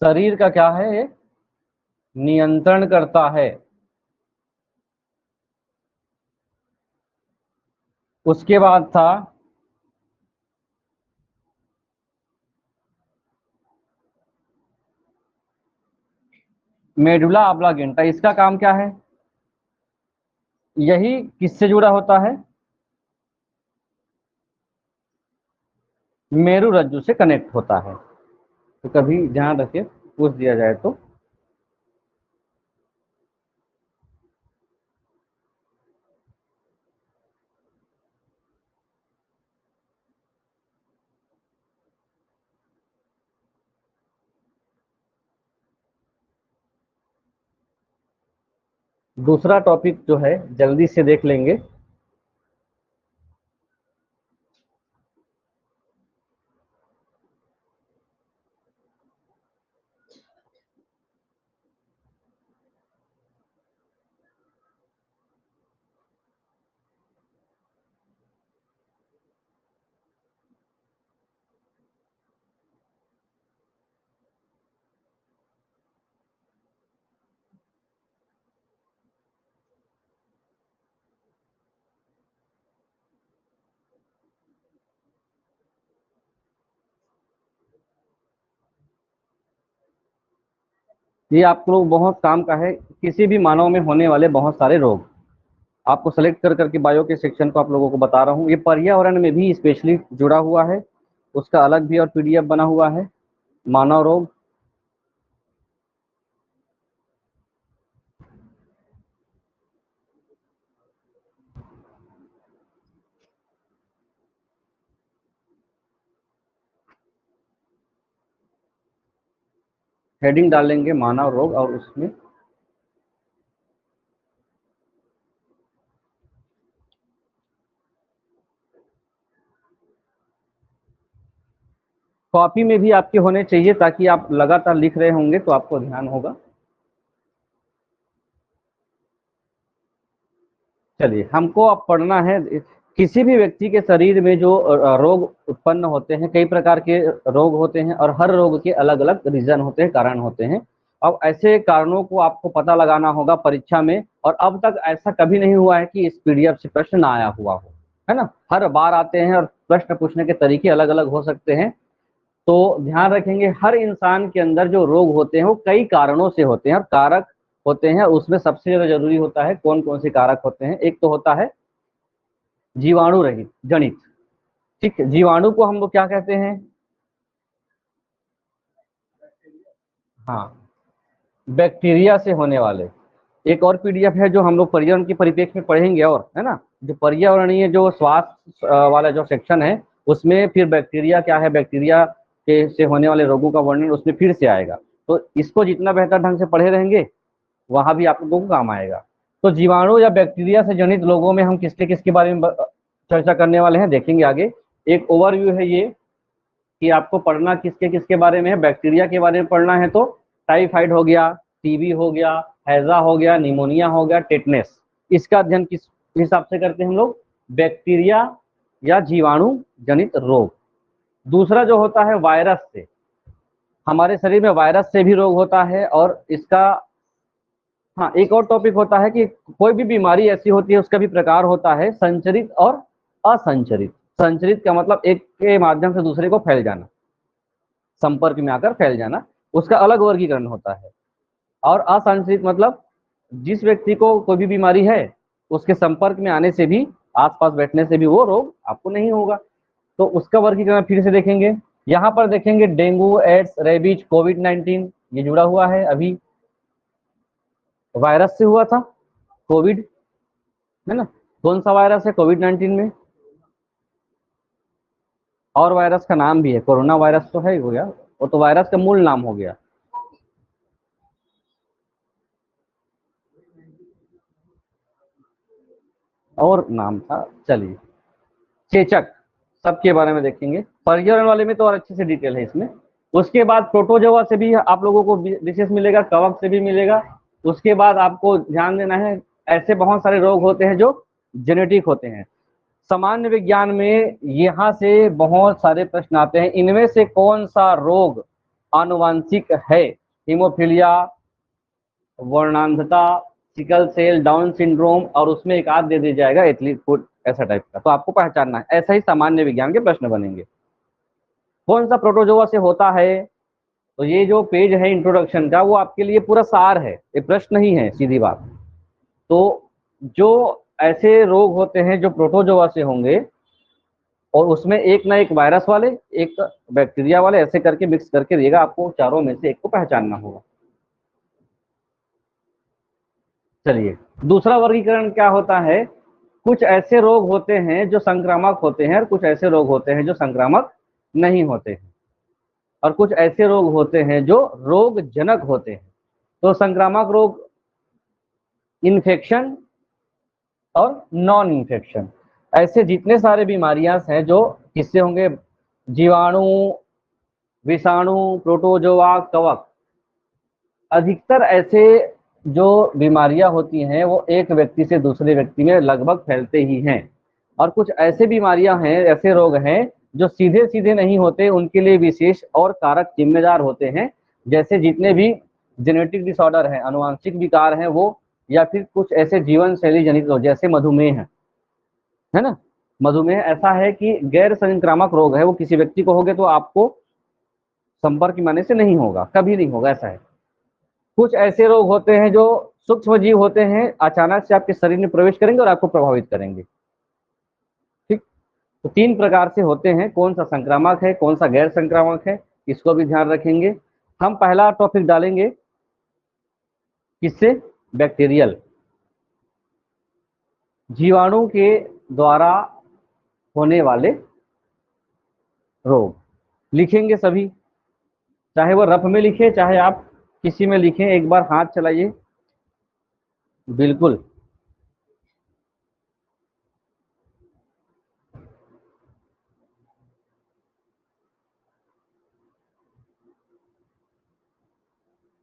शरीर का क्या है ये, नियंत्रण करता है। उसके बाद था मेडुला ऑब्लांगेटा, इसका काम क्या है, यही किससे जुड़ा होता है, मेरु रज्जु से कनेक्ट होता है। तो कभी ध्यान रखिए, पूछ दिया जाए तो। दूसरा टॉपिक जो है जल्दी से देख लेंगे। ये आप लोग बहुत काम का है, किसी भी मानव में होने वाले बहुत सारे रोग आपको सेलेक्ट कर करके बायो के सेक्शन को आप लोगों को बता रहा हूँ। ये पर्यावरण में भी स्पेशली जुड़ा हुआ है, उसका अलग भी और पीडीएफ बना हुआ है। मानव रोग, हेडिंग डालेंगे मानव रोग और उसमें कॉपी में भी आपके होने चाहिए, ताकि आप लगातार लिख रहे होंगे तो आपको ध्यान होगा। चलिए, हमको अब पढ़ना है, किसी भी व्यक्ति के शरीर में जो रोग उत्पन्न होते हैं, कई प्रकार के रोग होते हैं और हर रोग के अलग अलग रीजन होते हैं, कारण होते हैं। अब ऐसे कारणों को आपको पता लगाना होगा परीक्षा में, और अब तक ऐसा कभी नहीं हुआ है कि इस पीडीएफ से प्रश्न ना आया हुआ हो, है ना। हर बार आते हैं और प्रश्न पूछने के तरीके अलग अलग हो सकते हैं। तो ध्यान रखेंगे, हर इंसान के अंदर जो रोग होते हैं वो कई कारणों से होते हैं और कारक होते हैं। उसमें सबसे ज्यादा जरूरी होता है, कौन कौन से कारक होते हैं। एक तो होता है जीवाणु रहित जनित, ठीक है। जीवाणु को हम लोग क्या कहते हैं? हाँ, बैक्टीरिया से होने वाले। एक और पीडीएफ है जो हम लोग पर्यावरण के परिप्रेक्ष्य में पढ़ेंगे, और है ना, जो पर्यावरणीय जो स्वास्थ्य वाला जो सेक्शन है, उसमें फिर बैक्टीरिया क्या है, बैक्टीरिया के से होने वाले रोगों का वर्णन उसमें फिर से आएगा। तो इसको जितना बेहतर ढंग से पढ़े रहेंगे, वहां भी आप लोगों को काम आएगा। तो जीवाणु या बैक्टीरिया से जनित रोगों में हम किसके किसके बारे में चर्चा करने वाले हैं, देखेंगे आगे। एक ओवरव्यू है ये, कि आपको पढ़ना किसके किसके बारे में है। बैक्टीरिया के बारे में पढ़ना है तो टाइफाइड हो गया, टीबी हो गया, हैजा हो गया, निमोनिया हो गया, टेटनेस। इसका अध्ययन किस हिसाब से करते हैं हम लोग? बैक्टीरिया या जीवाणु जनित रोग। दूसरा जो होता है वायरस से, हमारे शरीर में वायरस से भी रोग होता है, और इसका हाँ एक और टॉपिक होता है कि कोई भी बीमारी ऐसी होती है, उसका भी प्रकार होता है संचरित और असंचरित। संचरित का मतलब एक के माध्यम से दूसरे को फैल जाना, संपर्क में आकर फैल जाना, उसका अलग वर्गीकरण होता है। और असंचरित मतलब जिस व्यक्ति को कोई भी बीमारी है, उसके संपर्क में आने से भी, आसपास बैठने से भी वो रोग आपको नहीं होगा। तो उसका वर्गीकरण फिर से देखेंगे। यहाँ पर देखेंगे डेंगू, एड्स, रेबीज, कोविड-19, ये जुड़ा हुआ है। अभी वायरस से हुआ था कोविड, है ना। कौन सा वायरस है कोविड-19 में? और वायरस का नाम भी है, कोरोना वायरस तो है, हो गया वो, तो वायरस का मूल नाम हो गया। और नाम था, चलिए, चेचक, सबके बारे में देखेंगे। पर्यावरण वाले में तो और अच्छे से डिटेल है इसमें। उसके बाद प्रोटोजोआ से भी आप लोगों को विशेष मिलेगा, कवक से भी मिलेगा। उसके बाद आपको ध्यान देना है, ऐसे बहुत सारे रोग होते हैं जो जेनेटिक होते हैं। सामान्य विज्ञान में यहाँ से बहुत सारे प्रश्न आते हैं, इनमें से कौन सा रोग आनुवांशिक है? हीमोफीलिया, वर्णांधता, सिकल सेल, डाउन सिंड्रोम, और उसमें एक आध दे दिया जाएगा एथलीट फुट, ऐसा टाइप का। तो आपको पहचानना है, ऐसा ही सामान्य विज्ञान के प्रश्न बनेंगे। कौन सा प्रोटोजोआ से होता है? तो ये जो पेज है इंट्रोडक्शन का, वो आपके लिए पूरा सार है, ये प्रश्न नहीं है, सीधी बात। तो जो ऐसे रोग होते हैं जो प्रोटोजोआ से होंगे, और उसमें एक ना एक वायरस वाले, एक बैक्टीरिया वाले, ऐसे करके मिक्स करके देगा, आपको चारों में से एक को पहचानना होगा। चलिए, दूसरा वर्गीकरण क्या होता है? कुछ ऐसे रोग होते हैं जो संक्रामक होते हैं, और कुछ ऐसे रोग होते हैं जो संक्रामक नहीं होते हैं, और कुछ ऐसे रोग होते हैं जो रोगजनक होते हैं। तो संक्रामक रोग, इन्फेक्शन और नॉन इन्फेक्शन, ऐसे जितने सारे बीमारियां हैं जो किससे होंगे? जीवाणु, विषाणु, प्रोटोजोआ, कवक। अधिकतर ऐसे जो बीमारियां होती हैं वो एक व्यक्ति से दूसरे व्यक्ति में लगभग फैलते ही हैं। और कुछ ऐसे बीमारियां हैं, ऐसे रोग हैं जो सीधे सीधे नहीं होते, उनके लिए विशेष और कारक जिम्मेदार होते हैं। जैसे जितने भी जेनेटिक डिसऑर्डर हैं, अनुवांशिक विकार हैं वो, या फिर कुछ ऐसे जीवन शैली जनित रोग जैसे मधुमेह है ना। मधुमेह ऐसा है कि गैर संक्रामक रोग है, वो किसी व्यक्ति को हो गए तो आपको संपर्क में आने से नहीं होगा, कभी नहीं होगा, ऐसा है। कुछ ऐसे रोग होते हैं जो सूक्ष्म जीव होते हैं, अचानक से आपके शरीर में प्रवेश करेंगे और आपको प्रभावित करेंगे। ठीक, तो 3 प्रकार से होते हैं, कौन सा संक्रामक है, कौन सा गैर संक्रामक है, इसको भी ध्यान रखेंगे। हम पहला टॉपिक डालेंगे किससे, बैक्टीरियल, जीवाणु के द्वारा होने वाले रोग। लिखेंगे सभी, चाहे वो रफ में लिखे चाहे आप किसी में लिखें, एक बार हाथ चलाइए। बिल्कुल,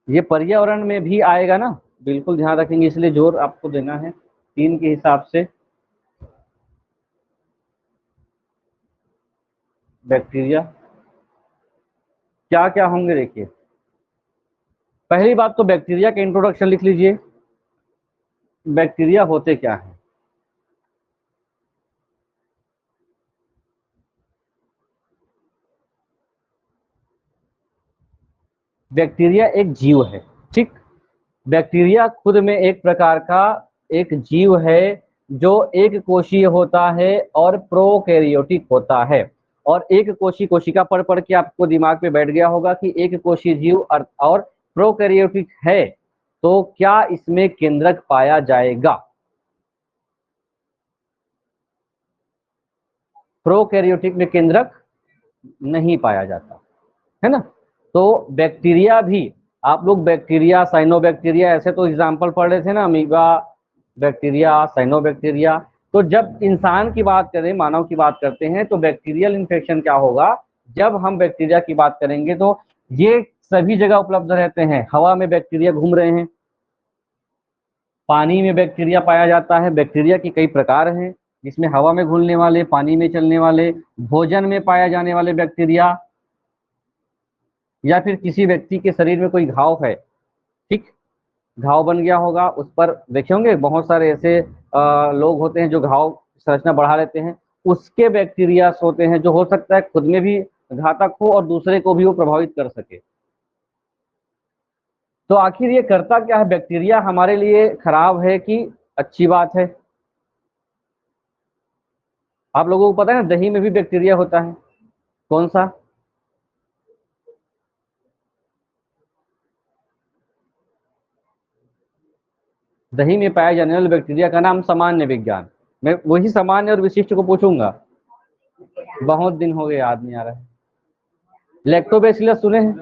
ये पर्यावरण में भी आएगा ना, बिल्कुल ध्यान रखेंगे, इसलिए जोर आपको देना है 3 के हिसाब से। बैक्टीरिया क्या क्या होंगे देखिए, पहली बात तो बैक्टीरिया के इंट्रोडक्शन लिख लीजिए। बैक्टीरिया होते क्या हैं? बैक्टीरिया एक जीव है। ठीक, बैक्टीरिया खुद में एक प्रकार का एक जीव है जो एक कोशीय होता है और प्रोकैरियोटिक होता है। और एक कोशी, कोशिका पढ़ के आपको दिमाग में बैठ गया होगा कि एक कोशीय जीव और प्रोकैरियोटिक है, तो क्या इसमें केंद्रक पाया जाएगा? प्रोकैरियोटिक में केंद्रक नहीं पाया जाता है ना। तो बैक्टीरिया भी, आप लोग बैक्टीरिया, साइनोबैक्टीरिया, ऐसे तो एग्जाम्पल पढ़ रहे थे ना, अमीबा बैक्टीरिया, साइनोबैक्टीरिया। तो जब इंसान की बात करें, मानव की बात करते हैं, तो बैक्टीरियल इन्फेक्शन क्या होगा? जब हम बैक्टीरिया की बात करेंगे तो ये सभी जगह उपलब्ध रहते हैं। हवा में बैक्टीरिया घूम रहे हैं, पानी में बैक्टीरिया पाया जाता है। बैक्टीरिया के कई प्रकार हैं, जिसमें हवा में घुलने वाले, पानी में चलने वाले, भोजन में पाए जाने वाले बैक्टीरिया, या फिर किसी व्यक्ति के शरीर में कोई घाव है, ठीक, घाव बन गया होगा, उस पर देखे होंगे बहुत सारे ऐसे लोग होते हैं जो घाव संरचना बढ़ा लेते हैं, उसके बैक्टीरिया होते हैं जो हो सकता है खुद में भी घातक हो और दूसरे को भी वो प्रभावित कर सके। तो आखिर ये करता क्या है? बैक्टीरिया हमारे लिए खराब है कि अच्छी बात है? आप लोगों को पता है ना, दही में भी बैक्टीरिया होता है। कौन सा? दही में पाए जाने वाले बैक्टीरिया का नाम सामान्य विज्ञान। मैं वही सामान्य और विशिष्ट को पूछूंगा, बहुत दिन हो गए याद नहीं आ रहा है। लैक्टोबैसिलस सुने हैं?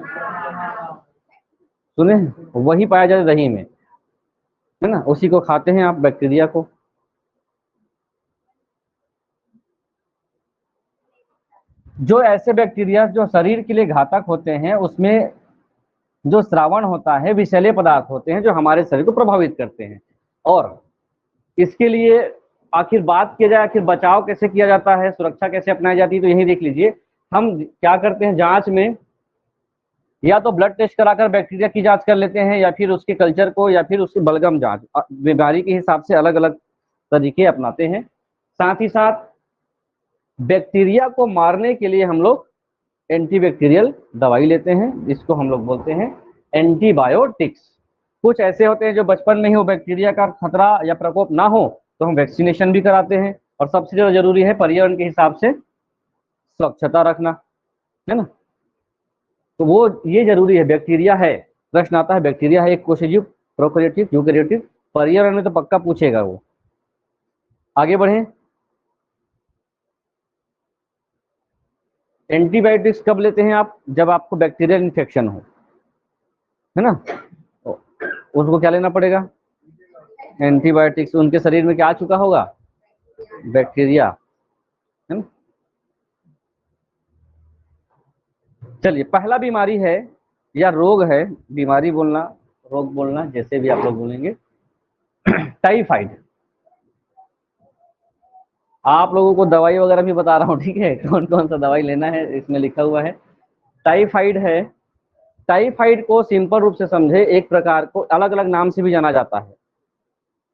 सुने हैं, वही पाया जाता है दही में, है ना, उसी को खाते हैं आप, बैक्टीरिया को। जो ऐसे बैक्टीरिया जो शरीर के लिए घातक होते हैं, उसमें जो श्रावण होता है, विषैले पदार्थ होते हैं जो हमारे शरीर को प्रभावित करते हैं। और इसके लिए आखिर बात किया जाए, आखिर बचाव कैसे किया जाता है, सुरक्षा कैसे अपनाई जाती है, तो यही देख लीजिए। हम क्या करते हैं, जांच में या तो ब्लड टेस्ट कराकर बैक्टीरिया की जांच कर लेते हैं, या फिर उसके कल्चर को, या फिर उसकी बलगम जांच, बीमारी के हिसाब से अलग अलग तरीके अपनाते हैं। साथ ही साथ बैक्टीरिया को मारने के लिए हम लोग एंटीबैक्टीरियल दवाई लेते हैं, जिसको हम लोग बोलते हैं एंटीबायोटिक्स। कुछ ऐसे होते हैं जो बचपन में ही वो बैक्टीरिया का खतरा या प्रकोप ना हो, तो हम वैक्सीनेशन भी कराते हैं। और सबसे ज्यादा जरूरी है पर्यावरण के हिसाब से स्वच्छता रखना, है ना। तो वो ये जरूरी है। बैक्टीरिया है, प्रश्न आता है बैक्टीरिया है एक कोशिजीव, प्रोकैरियोटिक, यूकैरियोटिक, पर्यावरण में तो पक्का पूछेगा वो। आगे बढ़े। एंटीबायोटिक्स कब लेते हैं आप? जब आपको बैक्टीरियल इन्फेक्शन हो, है ना, तो उसको क्या लेना पड़ेगा? एंटीबायोटिक्स। उनके शरीर में क्या आ चुका होगा? बैक्टीरिया, है ना। चलिए, पहला बीमारी है या रोग है, बीमारी बोलना, रोग बोलना, जैसे भी आप लोग बोलेंगे, टाइफाइड। आप लोगों को दवाई वगैरह भी बता रहा हूँ, ठीक है, कौन कौन सा दवाई लेना है इसमें लिखा हुआ है। टाइफाइड है। टाइफाइड को सिंपल रूप से समझे, एक प्रकार को अलग अलग नाम से भी जाना जाता है,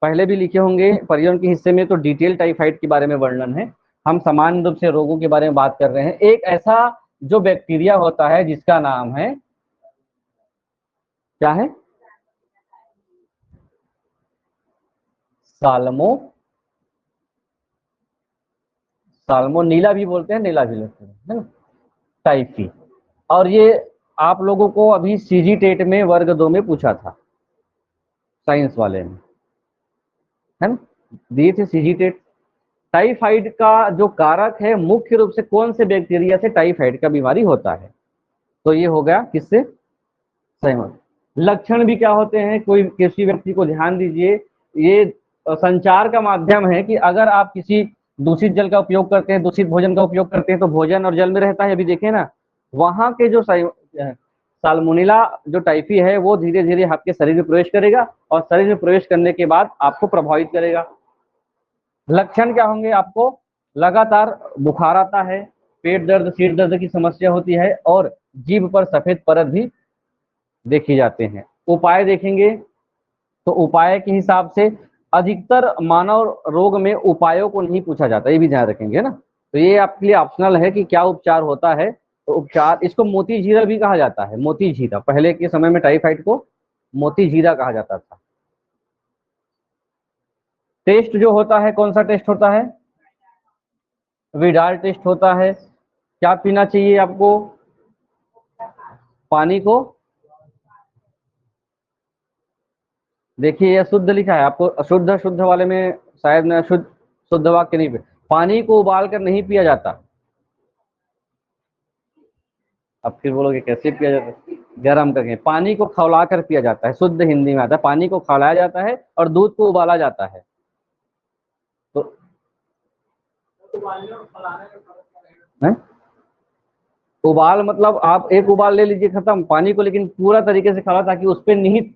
पहले भी लिखे होंगे पर्यावरण के हिस्से में, तो डिटेल टाइफाइड के बारे में वर्णन है। हम सामान्य रूप से रोगों के बारे में बात कर रहे हैं। एक ऐसा जो बैक्टीरिया होता है जिसका नाम है, क्या है? साल्मो साल्मोनीला भी बोलते हैं, नीला भी बोलते हैं, है ना, टाइफी। और ये आप लोगों को अभी सीजी टेट में वर्ग 2 में पूछा था, साइंस वाले में, है ना, दिए थे सीजी टेट। टाइफाइड का जो कारक है, मुख्य रूप से कौन से बैक्टीरिया से टाइफाइड का बीमारी होता है? तो ये हो गया किससे? सहमत। लक्षण भी क्या होते हैं, कोई किसी व्यक्ति को ध्यान दीजिए, ये संचार का माध्यम है कि अगर आप किसी दूषित जल का उपयोग करते हैं, दूषित भोजन का उपयोग करते हैं, तो भोजन और जल में रहता है, अभी देखें ना, वहां के जो साल्मोनेला जो टाइफी है वो धीरे धीरे आपके शरीर में प्रवेश करेगा और शरीर में प्रवेश करने के बाद आपको प्रभावित करेगा। लक्षण क्या होंगे? आपको लगातार बुखार आता है, पेट दर्द, सिर दर्द की समस्या होती है और जीभ पर सफेद परत भी देखे जाते हैं। उपाय देखेंगे तो उपाय के हिसाब से अधिकतर मानव रोग में उपायों को नहीं पूछा जाता, ये भी ध्यान रखेंगे ना। तो ये आपके लिए ऑप्शनल है कि क्या उपचार होता है। तो उपचार, इसको मोती झीरा भी कहा जाता है, मोती झीरा, पहले के समय में टाइफाइड को मोती झीरा कहा जाता था। टेस्ट जो होता है, कौन सा टेस्ट होता है? विडाल टेस्ट होता है। क्या पीना चाहिए आपको? पानी को, देखिए यह शुद्ध लिखा है, आपको अशुद्ध शुद्ध वाले में शायद न शुद्ध शुद्ध वाक्य नहीं पे। पानी को उबाल कर नहीं पिया जाता। अब फिर बोलोगे कैसे पिया जाता है? गर्म करके, पानी को खौला कर पिया जाता है, शुद्ध हिंदी में आता है। पानी को खौलाया जाता है और दूध को उबाला जाता है। तो है? उबाल मतलब आप एक उबाल ले लीजिए, खत्म पानी को, लेकिन पूरा तरीके से खौला ताकि उस पर निहित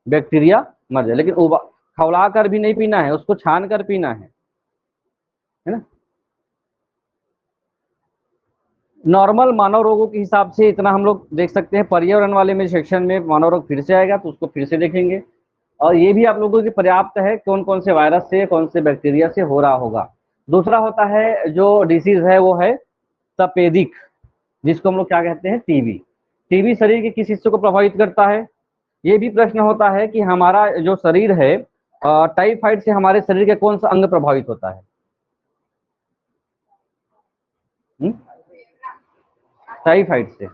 बैक्टीरिया मर जाए। लेकिन खौला कर भी नहीं पीना है, उसको छान कर पीना है ना। नॉर्मल मानव रोगों के हिसाब से इतना हम लोग देख सकते हैं। पर्यावरण वाले में सेक्शन में मानव रोग फिर से आएगा, तो उसको फिर से देखेंगे। और ये भी आप लोगों के पर्याप्त है कौन कौन से वायरस से, कौन से बैक्टीरिया से हो रहा होगा। दूसरा होता है जो डिसीज है वो है तपेदिक, जिसको हम लोग क्या कहते हैं? टीबी। टीबी शरीर के किस हिस्से को प्रभावित करता है? ये भी प्रश्न होता है कि हमारा जो शरीर है, टाइफाइड से हमारे शरीर के कौन सा अंग प्रभावित होता है? टाइफाइड से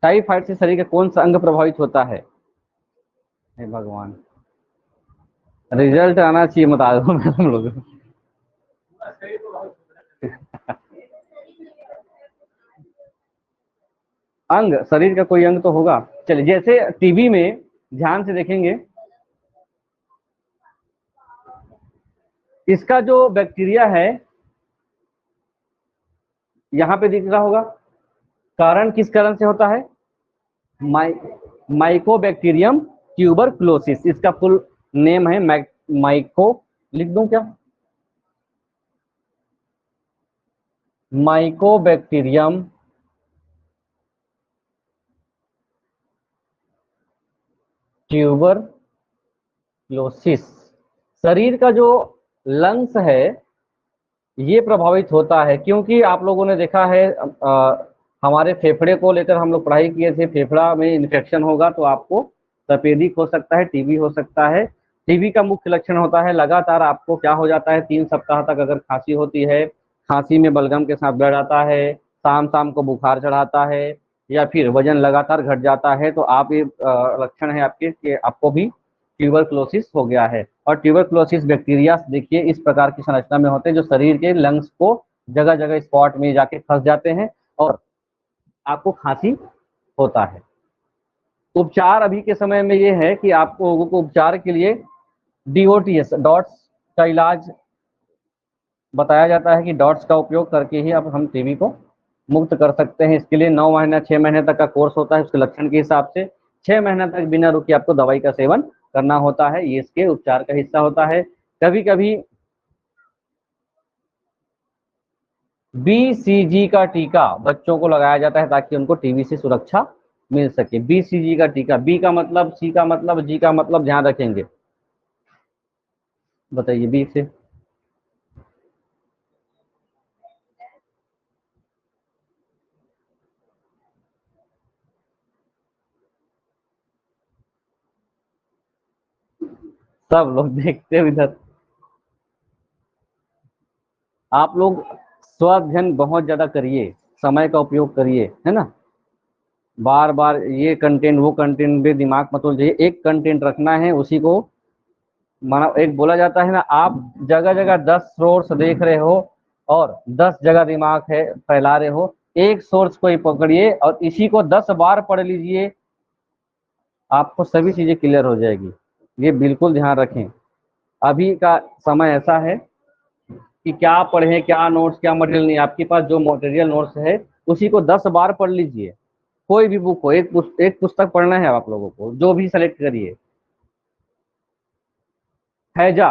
टाइफाइड से शरीर का कौन सा अंग प्रभावित होता है? हे भगवान, रिजल्ट आना चाहिए, बता दो मैं तुम लोग। अंग, शरीर का कोई अंग तो होगा। चलिए, जैसे टीबी में ध्यान से देखेंगे, इसका जो बैक्टीरिया है यहाँ पे दिख रहा होगा। कारण किस कारण से होता है? माइकोबैक्टीरियम ट्यूबरक्लोसिस, इसका फुल नेम है माइको, लिख दूं क्या? Mycobacterium tuberculosis. शरीर का जो लंग्स है ये प्रभावित होता है, क्योंकि आप लोगों ने देखा है हमारे फेफड़े को लेकर हम लोग पढ़ाई किए थे। फेफड़ा में इन्फेक्शन होगा तो आपको तपेदिक हो सकता है, टीबी हो सकता है। टीबी का मुख्य लक्षण होता है लगातार आपको क्या हो जाता है, 3 सप्ताह तक अगर खांसी होती है, खांसी में बलगम के साथ ब्लड आता है, शाम शाम को बुखार चढ़ाता है, या फिर वजन लगातार घट जाता है, तो आप ये लक्षण है आपके कि आपको भी ट्यूबरक्लोसिस हो गया है। और ट्यूबरक्लोसिस बैक्टीरिया देखिए इस प्रकार की संरचना में होते हैं जो शरीर के लंग्स को जगह जगह स्पॉट में जाके फंस जाते हैं और आपको खांसी होता है। उपचार अभी के समय में ये है कि आपको लोगों को उपचार के लिए डीओटीएस, डॉट्स का इलाज बताया जाता है कि डॉट्स का उपयोग करके ही अब हम टीबी को मुक्त कर सकते हैं। इसके लिए 9 महीना 6 महीने तक का कोर्स होता है, उसके लक्षण के हिसाब से 6 महीने तक बिना रुके आपको दवाई का सेवन करना होता है। ये इसके उपचार का हिस्सा होता है। कभी कभी बीसीजी का टीका बच्चों को लगाया जाता है ताकि उनको टीबी से सुरक्षा मिल सके। बीसीजी का टीका, बी का मतलब, सी का मतलब, जी का मतलब ध्यान रखेंगे। बताइए बी से। सब लोग देखते हो इधर। आप लोग स्वाध्ययन बहुत ज्यादा करिए, समय का उपयोग करिए, है ना। बार बार ये कंटेंट वो कंटेंट पे दिमाग मत उलझाइए, एक कंटेंट रखना है, उसी को माना। एक बोला जाता है ना, आप जगह जगह 10 सोर्स देख रहे हो और 10 जगह दिमाग है फैला रहे हो, एक सोर्स को ही पकड़िए और इसी को 10 बार पढ़ लीजिए, आपको सभी चीजें क्लियर हो जाएगी। ये बिल्कुल ध्यान रखें। अभी का समय ऐसा है कि क्या पढ़ें, क्या नोट्स, क्या मटेरियल नहीं, आपके पास जो मटेरियल नोट्स है उसी को 10 बार पढ़ लीजिए। कोई भी बुक हो, एक पुस्तक पढ़ना है आप लोगों को, जो भी सेलेक्ट करिए। हैजा,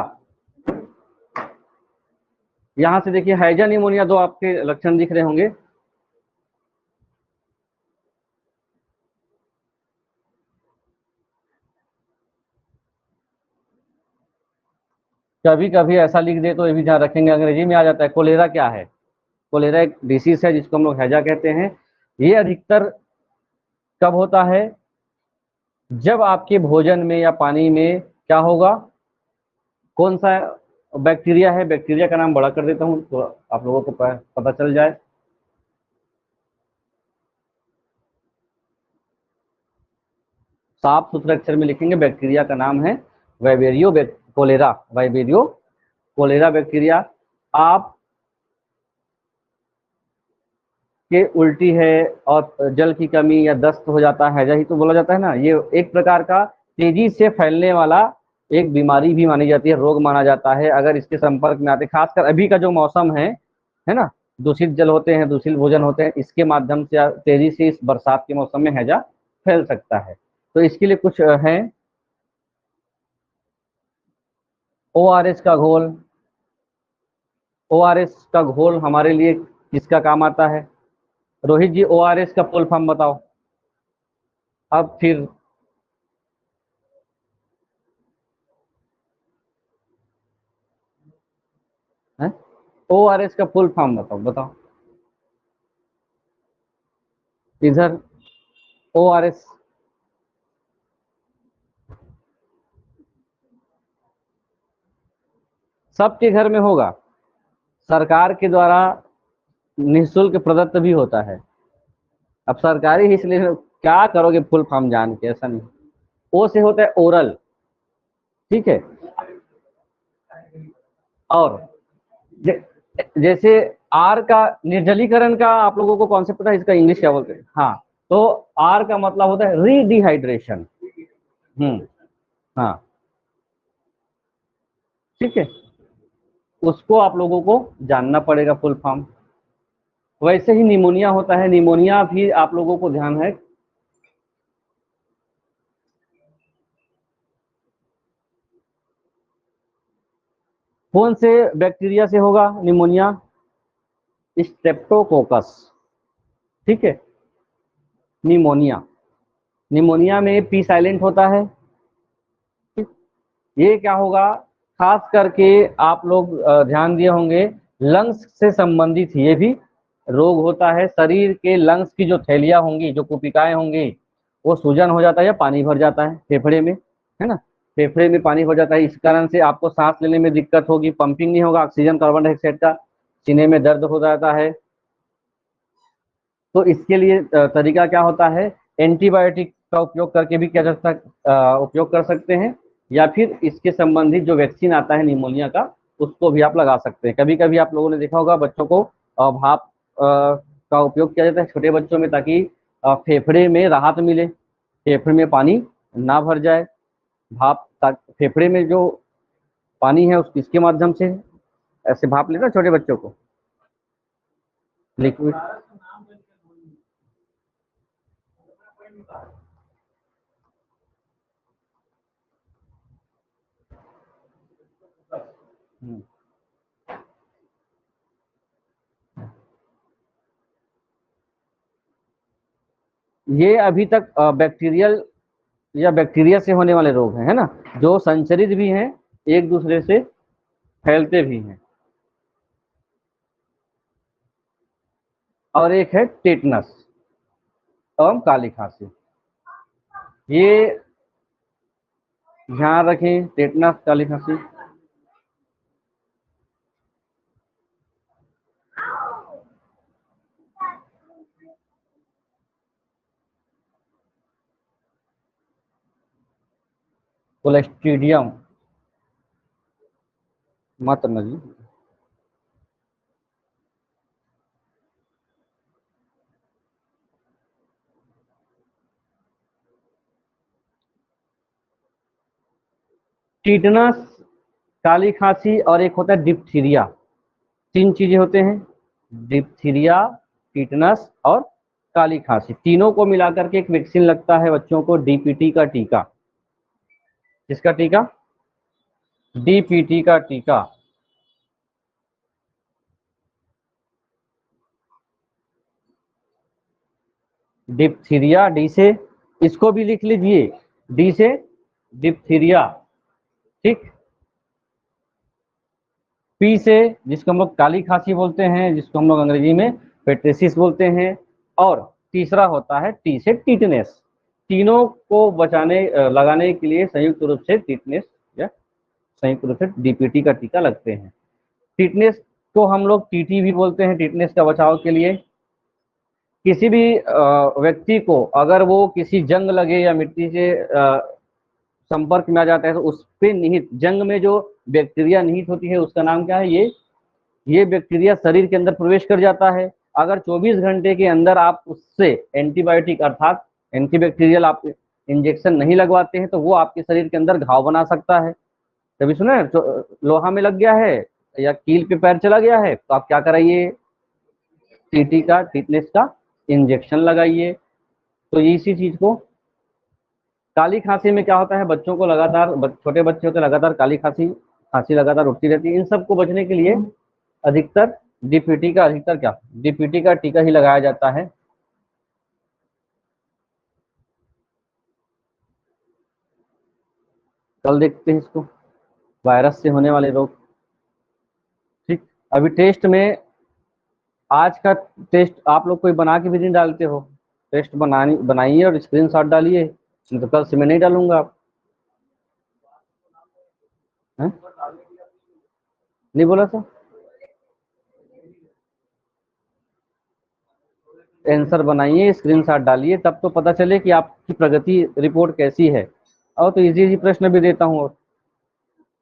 यहाँ से देखिए, हैजा निमोनिया दो आपके लक्षण दिख रहे होंगे। कभी कभी ऐसा लिख दे तो ये भी ध्यान रखेंगे, अंग्रेजी में आ जाता है। कोलेरा क्या है? कोलेरा एक डिसीज है जिसको हम लोग हैजा कहते हैं। ये अधिकतर कब होता है? जब आपके भोजन में या पानी में क्या होगा, कौन सा बैक्टीरिया है, बैक्टीरिया का नाम बड़ा कर देता हूँ तो आप लोगों को पता चल जाए। साफ सुथरे अक्षर में लिखेंगे, बैक्टीरिया का नाम है वाइबेरियो कोलेरा, वाइबेरियो कोलेरा बैक्टीरिया। आप के उल्टी है और जल की कमी या दस्त हो जाता है, हैजा ही तो बोला जाता है ना। ये एक प्रकार का तेजी से फैलने वाला एक बीमारी भी मानी जाती है, रोग माना जाता है अगर इसके संपर्क में आते। खासकर अभी का जो मौसम है ना, दूषित जल होते हैं, दूषित भोजन होते हैं, इसके माध्यम से तेजी से इस बरसात के मौसम में हैजा फैल सकता है। तो इसके लिए कुछ है, ORS का घोल। ORS का घोल हमारे लिए किसका काम आता है? रोहित जी, ORS का फुल फॉर्म बताओ। अब फिर है, ORS का फुल फॉर्म बताओ, बताओ इधर। ORS सबके घर में होगा, सरकार के द्वारा निःशुल्क प्रदत्त भी होता है। अब सरकारी ही इसलिए क्या करोगे फुल फॉर्म जान के, ऐसा नहीं। ओ से होता है ओरल, ठीक है। और जैसे आर का निर्जलीकरण का आप लोगों को कॉन्सेप्ट पता है, इसका इंग्लिश क्या बोलते हैं? हाँ, तो आर का मतलब होता है रीडिहाइड्रेशन। हाँ, ठीक है, उसको आप लोगों को जानना पड़ेगा फुल फॉर्म। वैसे ही निमोनिया होता है, निमोनिया भी आप लोगों को ध्यान है। कौन से बैक्टीरिया से होगा निमोनिया? स्ट्रेप्टोकोकस, ठीक है। निमोनिया, निमोनिया में पी साइलेंट होता है। ये क्या होगा, खास करके आप लोग ध्यान दिए होंगे, लंग्स से संबंधित ये भी रोग होता है। शरीर के लंग्स की जो थैलियां होंगी, जो कुपिकाएं होंगी, वो सूजन हो जाता है या पानी भर जाता है फेफड़े में, है ना। फेफड़े में पानी भर जाता है, इस कारण से आपको सांस लेने में दिक्कत होगी, पंपिंग नहीं होगा ऑक्सीजन कार्बन डाइऑक्साइड का, सीने में दर्द हो जाता है। तो इसके लिए तरीका क्या होता है, एंटीबायोटिक का उपयोग करके भी क्या उपयोग कर सकते हैं, या फिर इसके संबंधित जो वैक्सीन आता है निमोनिया का, उसको भी आप लगा सकते हैं। कभी कभी आप लोगों ने देखा होगा बच्चों को भाप का उपयोग किया जाता है छोटे बच्चों में, ताकि फेफड़े में राहत मिले, फेफड़े में पानी ना भर जाए। भाप फेफड़े में जो पानी है उस इसके माध्यम से ऐसे भाप लेना छोटे बच्चों को, लिक्विड। ये अभी तक बैक्टीरियल या बैक्टीरिया से होने वाले रोग हैं, है ना, जो संचरित भी हैं, एक दूसरे से फैलते भी हैं। और एक है टेटनस एवं काली खांसी। ये ध्यान रखें, टेटनस, काली खांसी। कोलेस्ट्रीडियम मत न जी। टीटनस, काली खांसी और एक होता है डिप्थीरिया। तीन चीजें होते हैं, डिप्थीरिया, टीटनस और काली खांसी। तीनों को मिलाकर के एक वैक्सीन लगता है बच्चों को, डीपीटी का टीका। किसका टीका? डीपीटी का टीका। डिप्थीरिया, डी से, इसको भी लिख लीजिए, डी से डिप्थीरिया, ठीक। पी से, जिसको हम लोग काली खांसी बोलते हैं, जिसको हम लोग अंग्रेजी में पेट्रेसिस बोलते हैं। और तीसरा होता है टी से टीटनेस। तीनों को बचाने लगाने के लिए संयुक्त रूप से टीटनेस या संयुक्त रूप से डीपीटी का टीका लगते हैं। टीटनेस को हम लोग टीटी भी बोलते हैं, टीटनेस का बचाव के लिए। किसी भी व्यक्ति को अगर वो किसी जंग लगे या मिट्टी से संपर्क में आ जाता है तो उस पे निहित, जंग में जो बैक्टीरिया निहित होती है उसका नाम क्या है? ये बैक्टीरिया शरीर के अंदर प्रवेश कर जाता है। अगर 24 घंटे के अंदर आप उससे एंटीबायोटिक अर्थात एंटीबैक्टीरियल आप इंजेक्शन नहीं लगवाते हैं तो वो आपके शरीर के अंदर घाव बना सकता है। कभी सुना है तो लोहा में लग गया है या कील पे पैर चला गया है तो आप क्या कराइए? टीटी का, टीटनेस का इंजेक्शन लगाइए। तो इसी चीज को, काली खांसी में क्या होता है, बच्चों को लगातार, छोटे बच्चे होते लगातार काली खांसी, खांसी लगातार उठती रहती है। इन सबको बचने के लिए अधिकतर डीपीटी का, अधिकतर क्या, डीपीटी का टीका ही लगाया जाता है। कल देखते हैं इसको, वायरस से होने वाले रोग, ठीक। अभी टेस्ट में, आज का टेस्ट आप लोग कोई बना के भी नहीं डालते हो। टेस्ट बनाइए और स्क्रीनशॉट डालिए, नहीं तो कल से मैं नहीं डालूंगा। है? नहीं बोला था? आंसर बनाइए, स्क्रीनशॉट डालिए, तब तो पता चले कि आपकी प्रगति रिपोर्ट कैसी है। और तो इजी इजी प्रश्न भी देता हूँ, और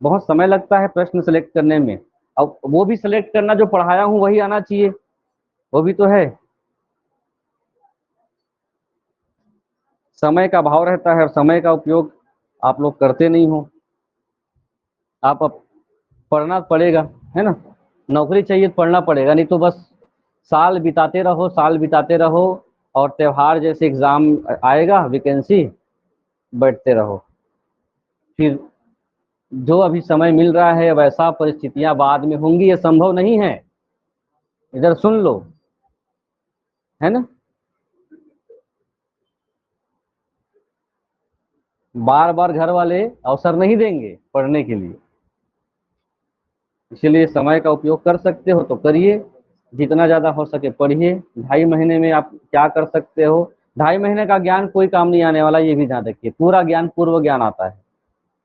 बहुत समय लगता है प्रश्न सेलेक्ट करने में। अब वो भी सेलेक्ट करना जो पढ़ाया हूँ वही आना चाहिए, वो भी तो है। समय का अभाव रहता है और समय का उपयोग आप लोग करते नहीं हो। आप अब पढ़ना पड़ेगा, है ना? नौकरी चाहिए तो पढ़ना पड़ेगा, नहीं तो बस साल बिताते रहो, साल बिताते रहो, और त्योहार जैसे एग्जाम आएगा, वैकेंसी, बैठते रहो। फिर जो अभी समय मिल रहा है वैसा परिस्थितियां बाद में होंगी, ये संभव नहीं है। इधर सुन लो, है ना? बार बार घर वाले अवसर नहीं देंगे पढ़ने के लिए, इसीलिए समय का उपयोग कर सकते हो तो करिए, जितना ज्यादा हो सके पढ़िए। 2.5 महीने में आप क्या कर सकते हो? 2.5 महीने का ज्ञान कोई काम नहीं आने वाला, ये भी ध्यान रखिए। पूरा ज्ञान पूर्व ज्ञान आता है,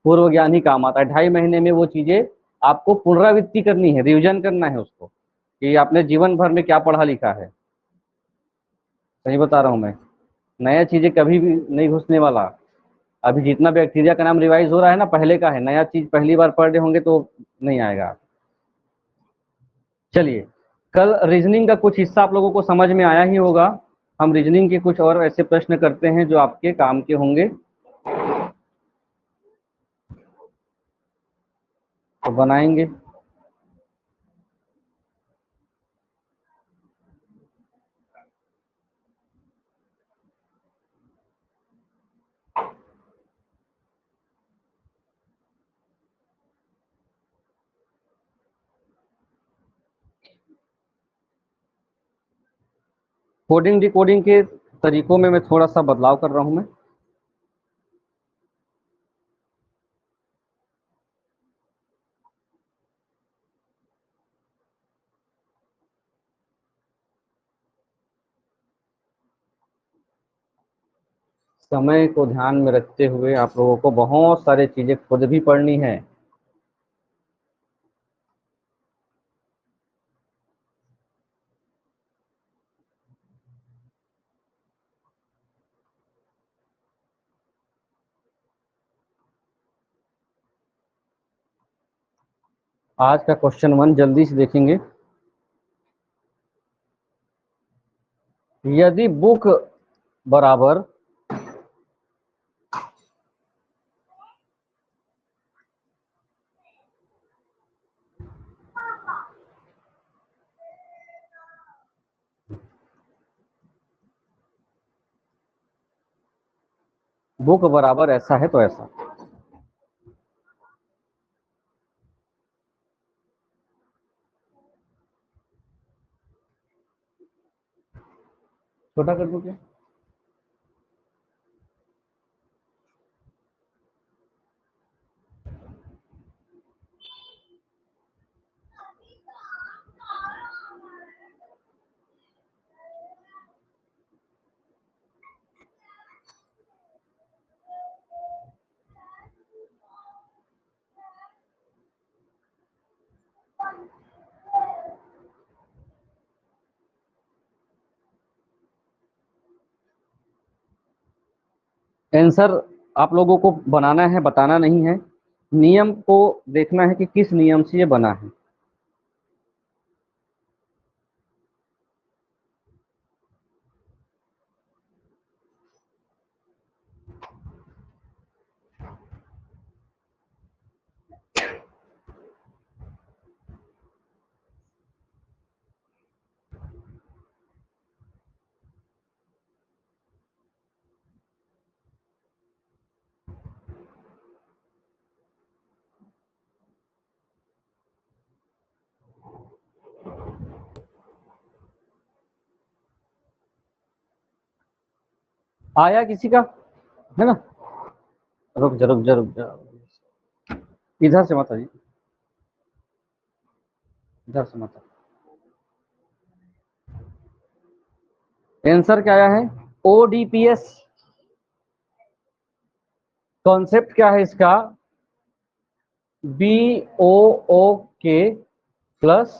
पूर्व ज्ञान ही काम आता है। 2.5 महीने में वो चीजें आपको पुनरावृत्ति करनी है, रिविजन करना है उसको, कि आपने जीवन भर में क्या पढ़ा लिखा है। सही बता रहा हूँ मैं, नया चीजें कभी भी नहीं घुसने वाला। अभी जितना बैक्टीरिया का नाम रिवाइज हो रहा है ना, पहले का है, नया चीज पहली बार पढ़ रहे होंगे तो नहीं आएगा। चलिए, कल रीजनिंग का कुछ हिस्सा आप लोगों को समझ में आया ही होगा। हम रीजनिंग के कुछ और ऐसे प्रश्न करते हैं जो आपके काम के होंगे, तो बनाएंगे। कोडिंग डिकोडिंग के तरीकों में मैं थोड़ा सा बदलाव कर रहा हूं मैं। समय को ध्यान में रखते हुए आप लोगों को बहुत सारी चीजें खुद भी पढ़नी है। आज का क्वेश्चन 1 जल्दी से देखेंगे। यदि बुक बराबर बुक बराबर ऐसा है तो ऐसा। छोटा कर दूं क्या? आंसर आप लोगों को बनाना है, बताना नहीं है। नियम को देखना है कि किस नियम से ये बना है। आया किसी का? है ना? रुक जा रुक जा रुक जा, इधर से मत आइए, इधर से मत। आंसर क्या आया है? ओडीपीएस। कॉन्सेप्ट क्या है इसका? बी ओ ओ के प्लस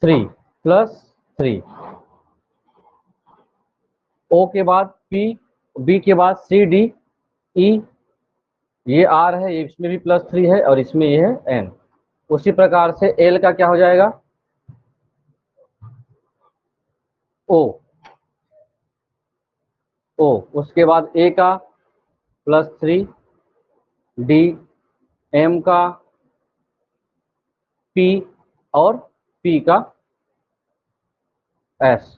3 प्लस 3, ओ के बाद पी, बी के बाद सी डी ई, ये आर है, इसमें भी प्लस 3 है और इसमें ये है एन। उसी प्रकार से एल का क्या हो जाएगा? ओ, ओ उसके बाद ए का प्लस 3, डी, एम का, पी और पी का एस।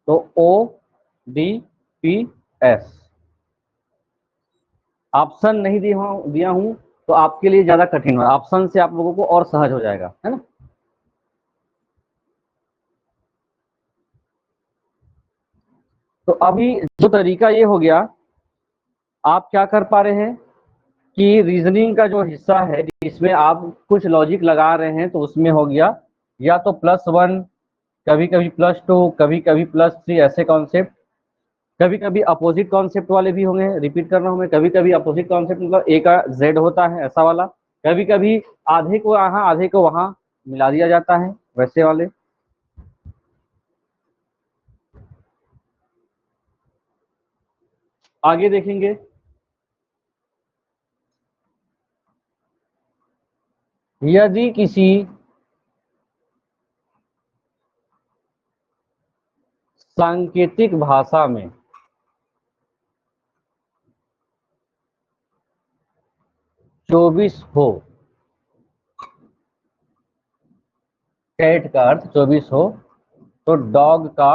तो O D P S. Option नहीं दिया हूं तो आपके लिए ज्यादा कठिन होगा, ऑप्शन से आप लोगों को और सहज हो जाएगा, है ना? तो अभी जो तरीका ये हो गया, आप क्या कर पा रहे हैं कि रीजनिंग का जो हिस्सा है जिसमें आप कुछ लॉजिक लगा रहे हैं, तो उसमें हो गया या तो +1, कभी कभी +2, कभी कभी +3, ऐसे कॉन्सेप्ट। कभी कभी अपोजिट कॉन्सेप्ट वाले भी होंगे, रिपीट कर रहा हूं मैं, कभी कभी अपोजिट कॉन्सेप्ट मतलब ए का जेड होता है ऐसा वाला। कभी कभी आधे को यहाँ आधे को वहां मिला दिया जाता है, वैसे वाले। आगे देखेंगे। यदि किसी सांकेतिक भाषा में 24 हो, कैट का अर्थ 24 हो, तो डॉग का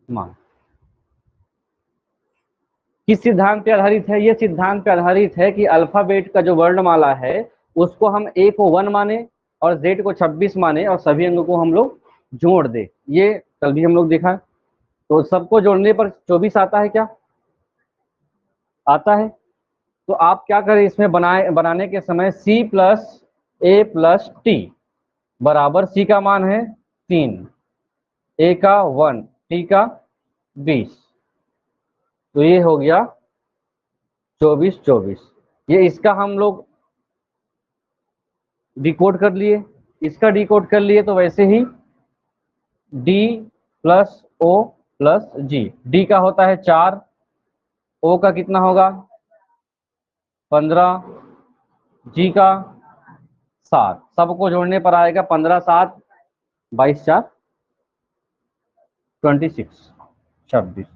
मान किस सिद्धांत पे आधारित है? ये सिद्धांत पे आधारित है कि अल्फाबेट का जो वर्णमाला है उसको हम ए को 1 माने और जेड को 26 माने और सभी अंगों को हम लोग जोड़ दे। ये कल भी हम लोग देखा। तो सबको जोड़ने पर 24 आता है क्या? आता है। तो आप क्या करें, इसमें बनाने के समय C+A+T बराबर सी का मान है 3, ए का 1, टी का 20, तो ये हो गया 24 24। ये इसका हम लोग डिकोड कर लिए, इसका डिकोड कर लिए, तो वैसे ही डी प्लस ओ प्लस जी। डी का होता है 4, ओ का कितना होगा 15, जी का 7, सबको जोड़ने पर आएगा 15 7 22 4 26 26।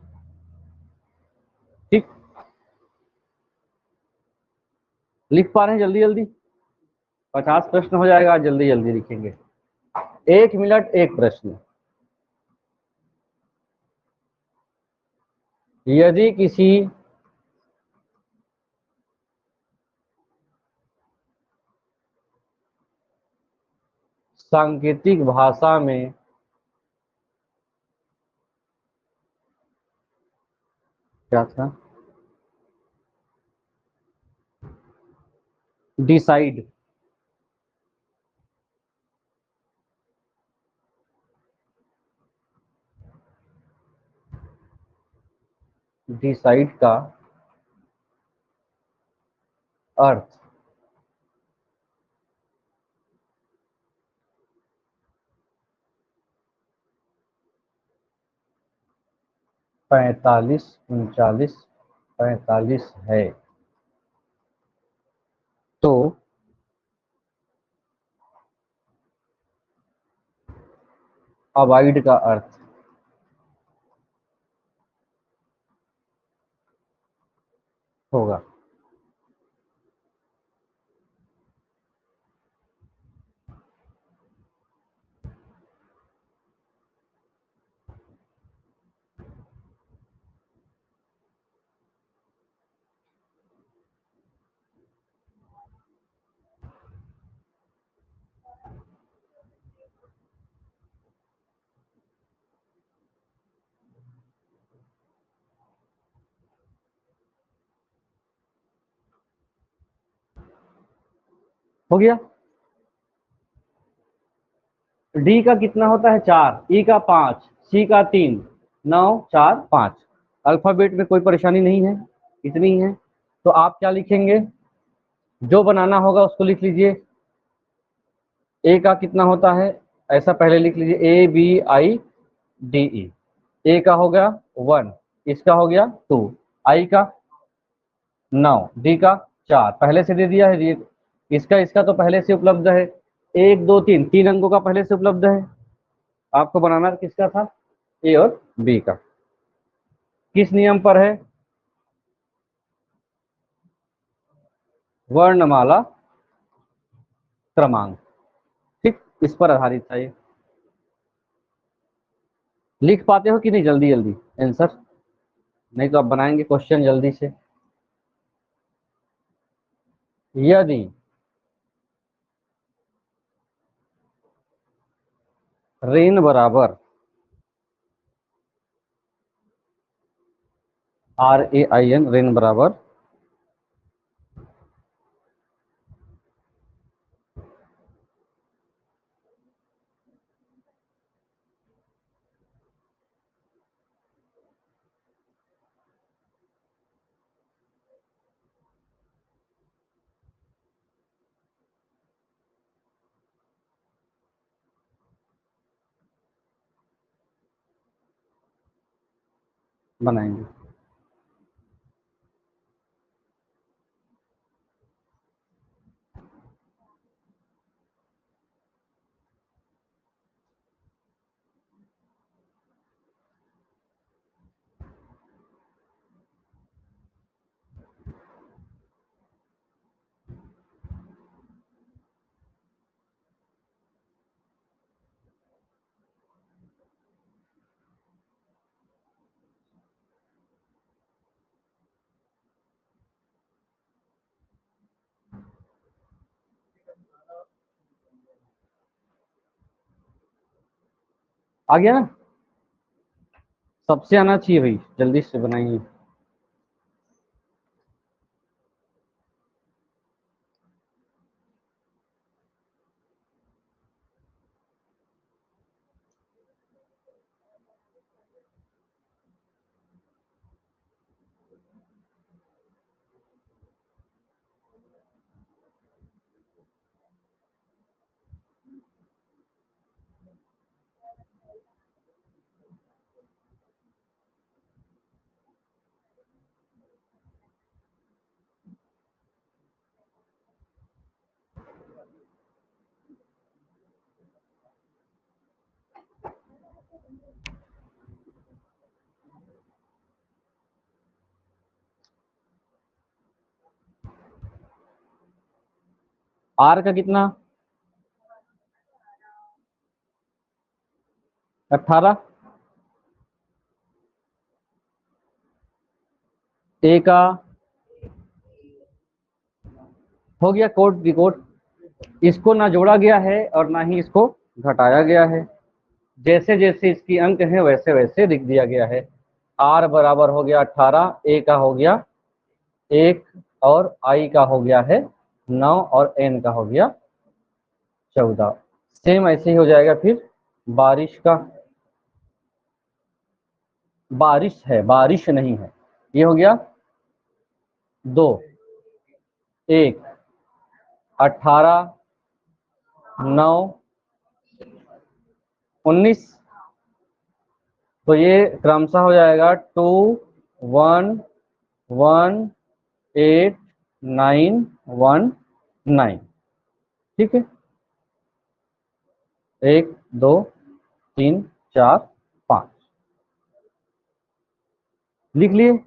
ठीक, लिख पा रहे हैं जल्दी जल्दी? 50 प्रश्न हो जाएगा, जल्दी जल्दी लिखेंगे। 1 मिनट 1 प्रश्न। यदि किसी सांकेतिक भाषा में क्या था, डिसाइड, डिसाइड का अर्थ पैंतालीस 39 45 है, तो अवॉइड का अर्थ होगा। हो गया। डी का कितना होता है 4, ई का 5, सी का 3, 9 4 5। अल्फाबेट में कोई परेशानी नहीं है, इतनी ही है। तो आप क्या लिखेंगे, जो बनाना होगा उसको लिख लीजिए। ए का कितना होता है, ऐसा पहले लिख लीजिए, ABIDE। ए का हो गया 1, इसका हो गया 2, आई का 9, डी का 4 पहले से दे दिया है ये, इसका इसका तो पहले से उपलब्ध है। 1 2 3 तीन अंकों का पहले से उपलब्ध है। आपको बनाना किसका था, ए और बी का। किस नियम पर है, वर्णमाला क्रमांक। ठीक, इस पर आधारित था ये। लिख पाते हो कि नहीं जल्दी जल्दी आंसर, नहीं तो आप बनाएंगे क्वेश्चन जल्दी से। यदि रेन बराबर RAIN, रेन बराबर बनाएंगे। आ गया ना, सबसे आना चाहिए भाई, जल्दी से बनाइए। आर का कितना? 18। ए का हो गया कोड रिकॉर्ड। इसको ना जोड़ा गया है और ना ही इसको घटाया गया है, जैसे जैसे इसकी अंक है वैसे वैसे लिख दिया गया है। आर बराबर हो गया 18, ए का हो गया 1 और आई का हो गया है 9 और एन का हो गया 14। सेम ऐसे ही हो जाएगा फिर बारिश का। बारिश है, बारिश नहीं है। ये हो गया 2, 1, 18, 9, 19। तो ये क्रमशः हो जाएगा 2, 1, 1, 8, 9, 1, 9। ठीक है, 1, 2, 3, 4, 5 लिख लिए।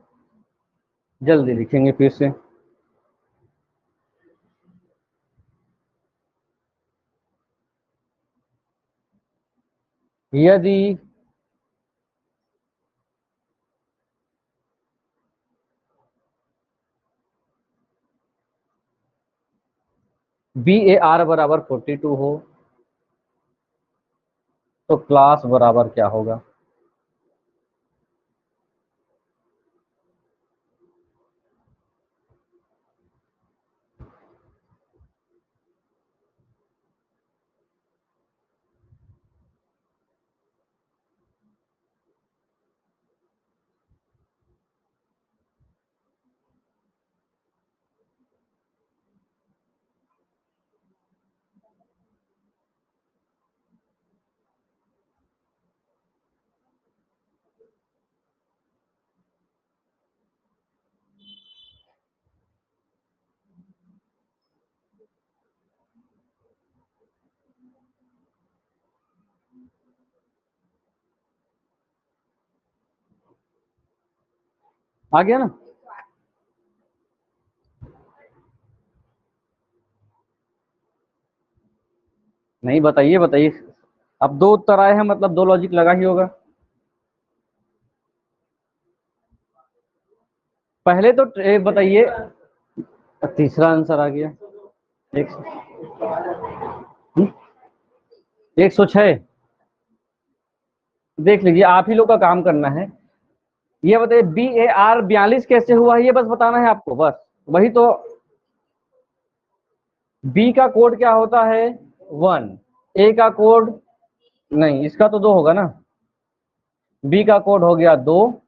जल्दी लिखेंगे फिर से। यदि BAR बराबर 42 हो तो क्लास बराबर क्या होगा? आ गया ना? नहीं, बताइए बताइए। अब 2 उत्तर आए हैं मतलब 2 लॉजिक लगा ही होगा। पहले तो बताइए। तीसरा आंसर आ गया। 106। देख लीजिए, आप ही लोग का काम करना है। ये बताइए BAR 42 कैसे हुआ है, ये बस बताना है आपको, बस वही तो। बी का कोड क्या होता है? 1। ए का कोड नहीं, इसका तो 2 होगा ना। बी का कोड हो गया 2,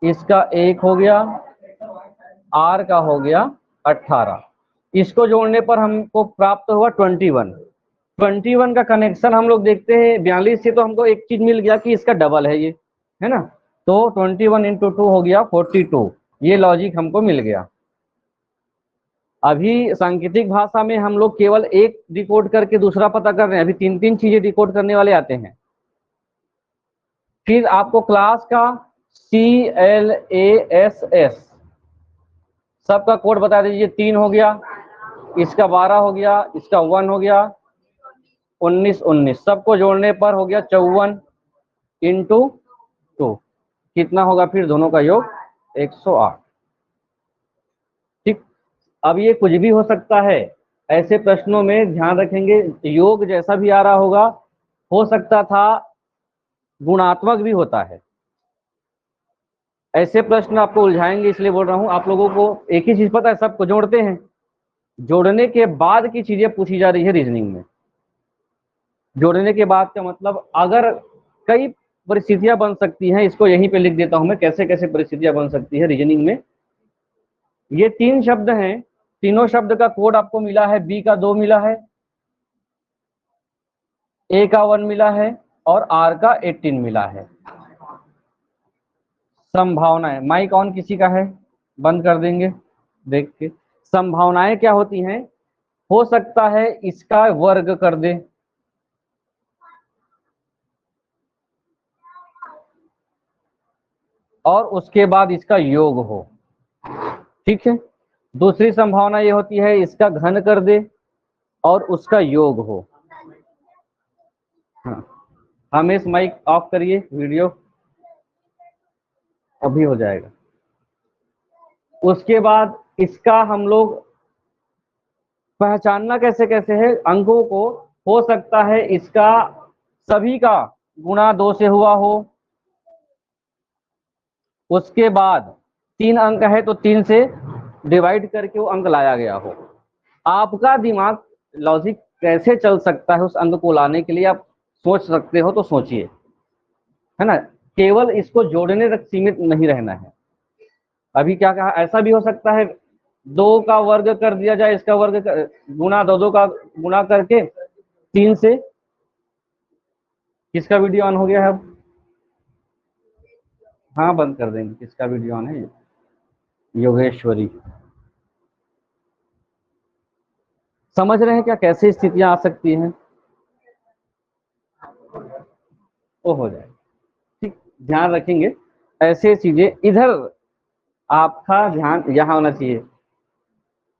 इसका 1 हो गया, आर का हो गया 18। इसको जोड़ने पर हमको प्राप्त हुआ 21। 21 का कनेक्शन हम लोग देखते हैं 42 से, तो हमको एक चीज मिल गया कि इसका डबल है ये, है ना। तो 21 इंटू 2 हो गया 42। ये लॉजिक हमको मिल गया। अभी सांकेतिक भाषा में हम लोग केवल एक डिकोड करके दूसरा पता कर रहे हैं, अभी 3 3 चीजें डिकोड करने वाले आते हैं। फिर आपको क्लास का CLASS सबका कोड बता दीजिए। 3 हो गया, इसका 12 हो गया, इसका 1 हो गया, 19 19 सबको जोड़ने पर हो गया 54 इंटू 2। कितना होगा फिर दोनों का योग? 108। ठीक। अब ये कुछ भी हो सकता है। ऐसे प्रश्नों में ध्यान रखेंगे, योग जैसा भी आ रहा होगा, हो सकता था गुणात्मक भी होता है। ऐसे प्रश्न आपको उलझाएंगे, इसलिए बोल रहा हूं। आप लोगों को एक ही चीज पता है, सबको जोड़ते हैं, जोड़ने के बाद की चीजें पूछी जा रही है रीजनिंग में। जोड़ने के बाद का मतलब, अगर कई परिस्थितियां बन सकती हैं, इसको यहीं पे लिख देता हूं मैं, कैसे कैसे परिस्थितियां बन सकती है रीजनिंग में। ये 3 शब्द हैं, तीनों शब्द का कोड आपको मिला है। बी का 2 मिला है, ए का 1 मिला है और आर का 18 मिला है। संभावनाएं, माइक ऑन किसी का है? बंद कर देंगे देख के। संभावनाएं क्या होती हैं? हो सकता है इसका वर्ग कर दे, और उसके बाद इसका योग हो। ठीक है। दूसरी संभावना ये होती है इसका घन कर दे और उसका योग हो। हाँ, हमेश माइक ऑफ करिए, वीडियो अभी हो जाएगा। उसके बाद इसका हम लोग पहचानना कैसे कैसे है अंकों को, हो सकता है इसका सभी का गुणा 2 से हुआ हो, उसके बाद 3 अंक है तो 3 से डिवाइड करके वो अंक लाया गया हो। आपका दिमाग लॉजिक कैसे चल सकता है उस अंक को लाने के लिए आप सोच सकते हो तो सोचिए, है ना। केवल इसको जोड़ने तक सीमित नहीं रहना है। अभी क्या कहा, ऐसा भी हो सकता है 2 का वर्ग कर दिया जाए, इसका वर्ग गुणा 2 का गुणा करके 3 से। किसका वीडियो ऑन हो गया है अब? हाँ बंद कर देंगे, किसका वीडियो ऑन है? योगेश्वरी। समझ रहे हैं क्या कैसे स्थितियां आ सकती हैं? वो हो जाए, ठीक। ध्यान रखेंगे ऐसे चीजें, इधर आपका ध्यान यहाँ होना चाहिए।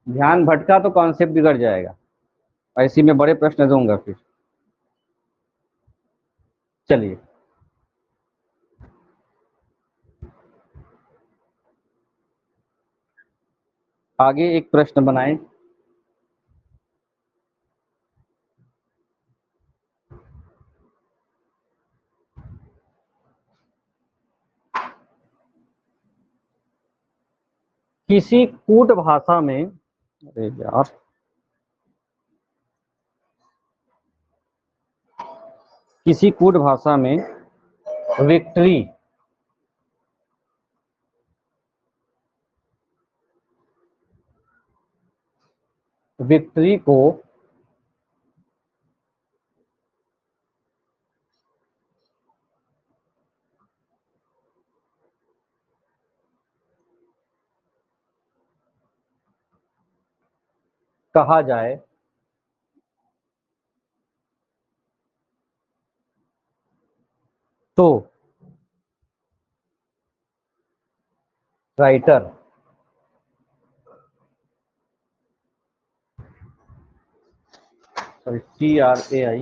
ध्यान भटका तो कॉन्सेप्ट बिगड़ जाएगा, ऐसी मैं बड़े प्रश्न दूंगा फिर। चलिए आगे एक प्रश्न बनाएं। किसी कूट भाषा में, अरे यार, किसी कूट भाषा में विक्ट्री विक्ट्री को कहा जाए तो राइटर सॉरी TRAI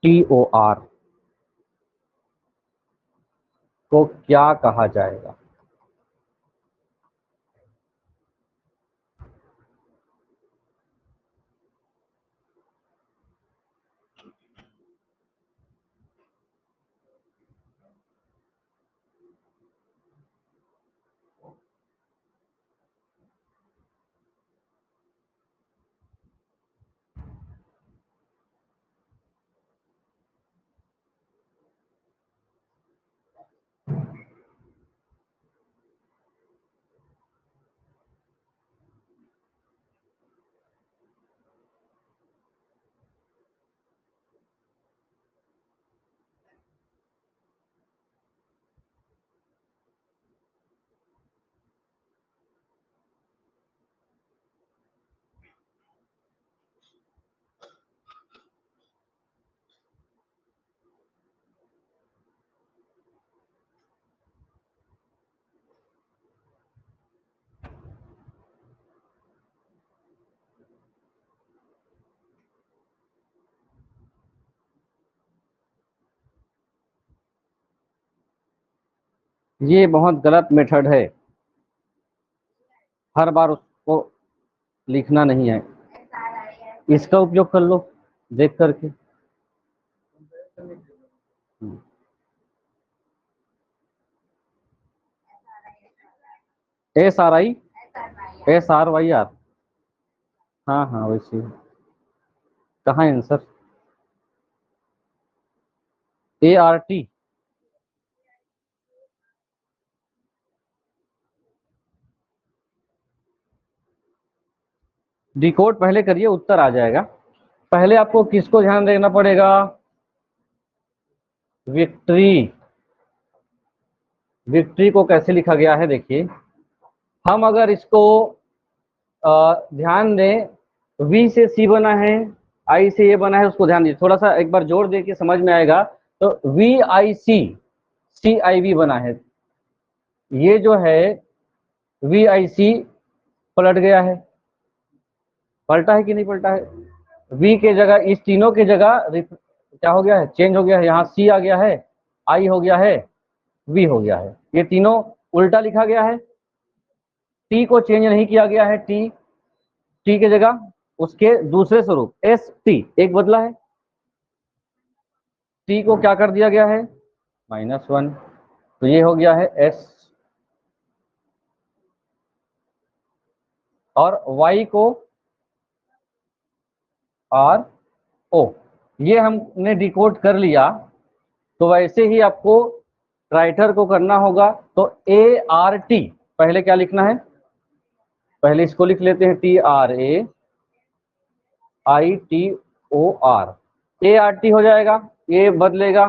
TRAITOR को क्या कहा जाएगा? ये बहुत गलत मेथड है, हर बार उसको लिखना नहीं है, इसका उपयोग कर लो देख करके। SRI SRYR, हाँ हाँ वैसे। कहाँ है आंसर? ART। डिकोड पहले करिए, उत्तर आ जाएगा। पहले आपको किसको ध्यान देना पड़ेगा? विक्ट्री। विक्ट्री को कैसे लिखा गया है देखिए, हम अगर इसको ध्यान दें, वी से सी बना है, आई से ये बना है, उसको ध्यान दीजिए, थोड़ा सा एक बार जोर दे के समझ में आएगा। तो we I C, C I we बना है, ये जो है वी आई सी पलट गया है, पलटा है कि नहीं पलटा है? वी के जगह, इस तीनों के जगह क्या हो गया है, चेंज हो गया है, यहाँ सी आ गया है, आई हो गया है, वी हो गया है, ये तीनों उल्टा लिखा गया है। टी को चेंज नहीं किया गया है, टी, टी के जगह उसके दूसरे स्वरूप एस टी एक बदला है, टी को क्या कर दिया गया है, -1, तो ये हो गया है एस, और y को आर ओ, ये हमने डिकोड कर लिया। तो वैसे ही आपको राइटर को करना होगा, तो ए आर टी, पहले क्या लिखना है, पहले इसको लिख लेते हैं, T R A I T O R, A R T हो जाएगा, ये बदलेगा,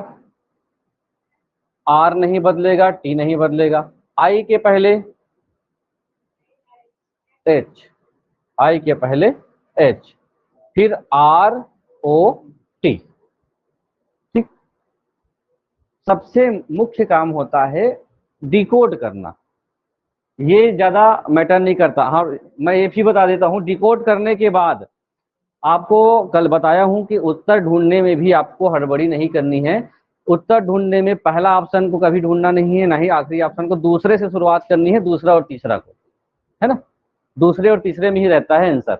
आर नहीं बदलेगा, टी नहीं बदलेगा, आई के पहले एच, आई के पहले एच, फिर आर ओ टी। ठीक, सबसे मुख्य काम होता है डिकोड करना, ये ज्यादा मैटर नहीं करता। हाँ, मैं ये भी बता देता हूँ, डिकोड करने के बाद आपको कल बताया हूं कि उत्तर ढूंढने में भी आपको हड़बड़ी नहीं करनी है। उत्तर ढूंढने में पहला ऑप्शन को कभी ढूंढना नहीं है, ना ही आखिरी ऑप्शन को, दूसरे से शुरुआत करनी है, दूसरा और तीसरा को, है ना, दूसरे और तीसरे में ही रहता है आंसर,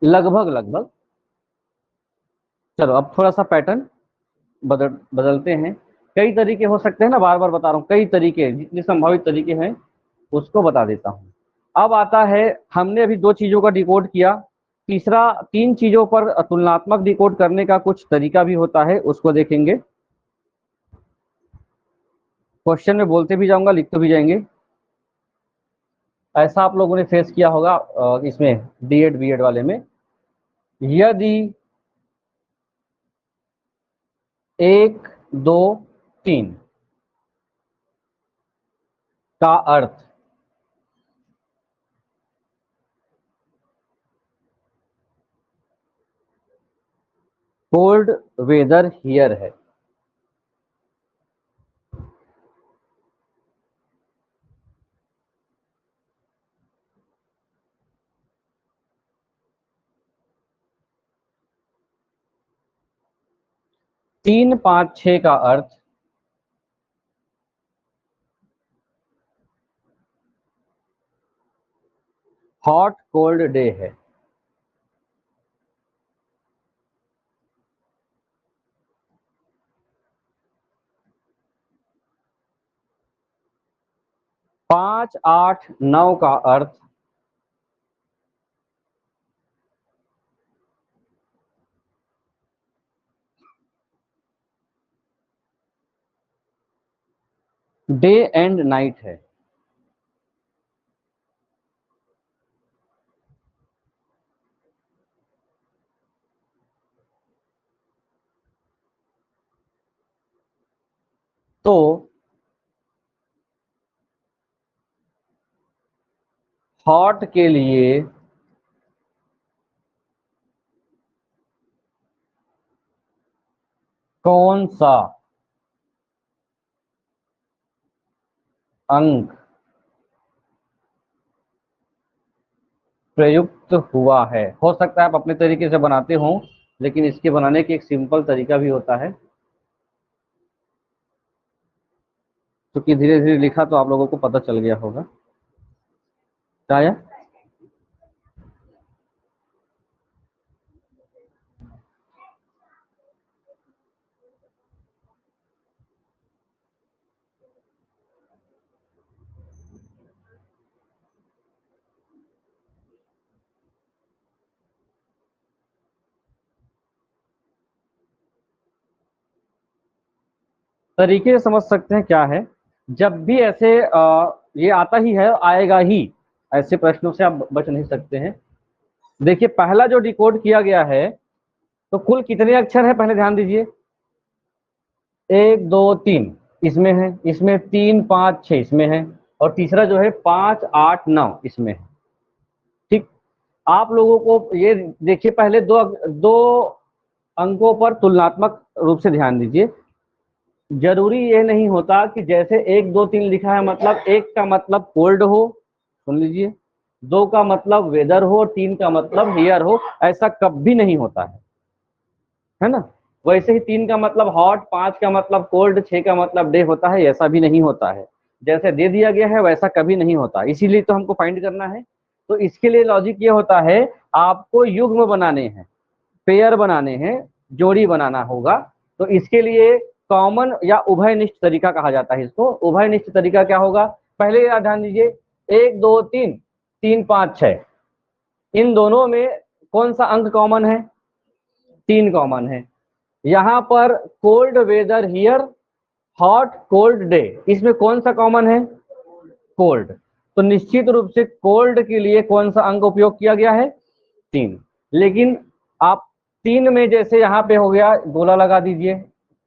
लगभग लगभग। चलो अब थोड़ा सा पैटर्न बदलते हैं, कई तरीके हो सकते हैं ना, बार बार बता रहा हूँ, कई तरीके, जितने संभावित तरीके हैं उसको बता देता हूँ। अब आता है, हमने अभी दो चीजों का डिकोड किया, तीसरा, तीन चीजों पर तुलनात्मक डिकोड करने का कुछ तरीका भी होता है, उसको देखेंगे। क्वेश्चन में बोलते भी जाऊंगा, लिखते भी जाएंगे। ऐसा आप लोगों ने फेस किया होगा इसमें डीएड बीएड वाले में, यदि 1 2 3 का अर्थ कोल्ड वेदर हियर है, तीन पांच छह का अर्थ हॉट कोल्ड डे है, 5 8 9 का अर्थ डे एंड नाइट है। तो हॉट के लिए कौन सा अंक प्रयुक्त हुआ है? हो सकता है आप अपने तरीके से बनाते हो, लेकिन इसके बनाने की एक सिंपल तरीका भी होता है, क्योंकि धीरे धीरे लिखा तो आप लोगों को पता चल गया होगा। क्या? तरीके से समझ सकते हैं क्या है, जब भी ऐसे ये आता ही है, आएगा ही, ऐसे प्रश्नों से आप बच नहीं सकते हैं। देखिए, पहला जो डिकोड किया गया है, तो कुल कितने अक्षर है पहले ध्यान दीजिए, 1 2 3 इसमें है, इसमें 3 5 6 इसमें है, और तीसरा जो है 5 8 9 इसमें है। आप लोगों को ये देखिए, पहले दो दो अंकों पर तुलनात्मक रूप से ध्यान दीजिए। जरूरी ये नहीं होता कि जैसे 1 2 3 लिखा है मतलब 1 का मतलब कोल्ड हो, सुन लीजिए, 2 का मतलब वेदर हो, 3 का मतलब हियर हो, ऐसा कभी नहीं होता है ना। वैसे ही 3 का मतलब हॉट, 5 का मतलब कोल्ड, 6 का मतलब डे होता है, ऐसा भी नहीं होता है। जैसे दे दिया गया है वैसा कभी नहीं होता, इसीलिए तो हमको फाइंड करना है। तो इसके लिए लॉजिक ये होता है, आपको युग्म बनाने हैं, पेयर बनाने हैं, जोड़ी बनाना होगा। तो इसके लिए कॉमन या उभयनिष्ठ तरीका कहा जाता है इसको। उभयनिष्ठ तरीका क्या होगा, पहले याद ध्यान दीजिए, 1 2 3, 3 5 6, इन दोनों में कौन सा अंक कॉमन है, 3 कॉमन है। यहाँ पर cold weather here, hot cold day, इसमें कौन सा कॉमन है, कोल्ड। तो निश्चित रूप से कोल्ड के लिए कौन सा अंक उपयोग किया गया है, 3। लेकिन आप 3 में जैसे यहाँ पे हो गया, गोला लगा दीजिए,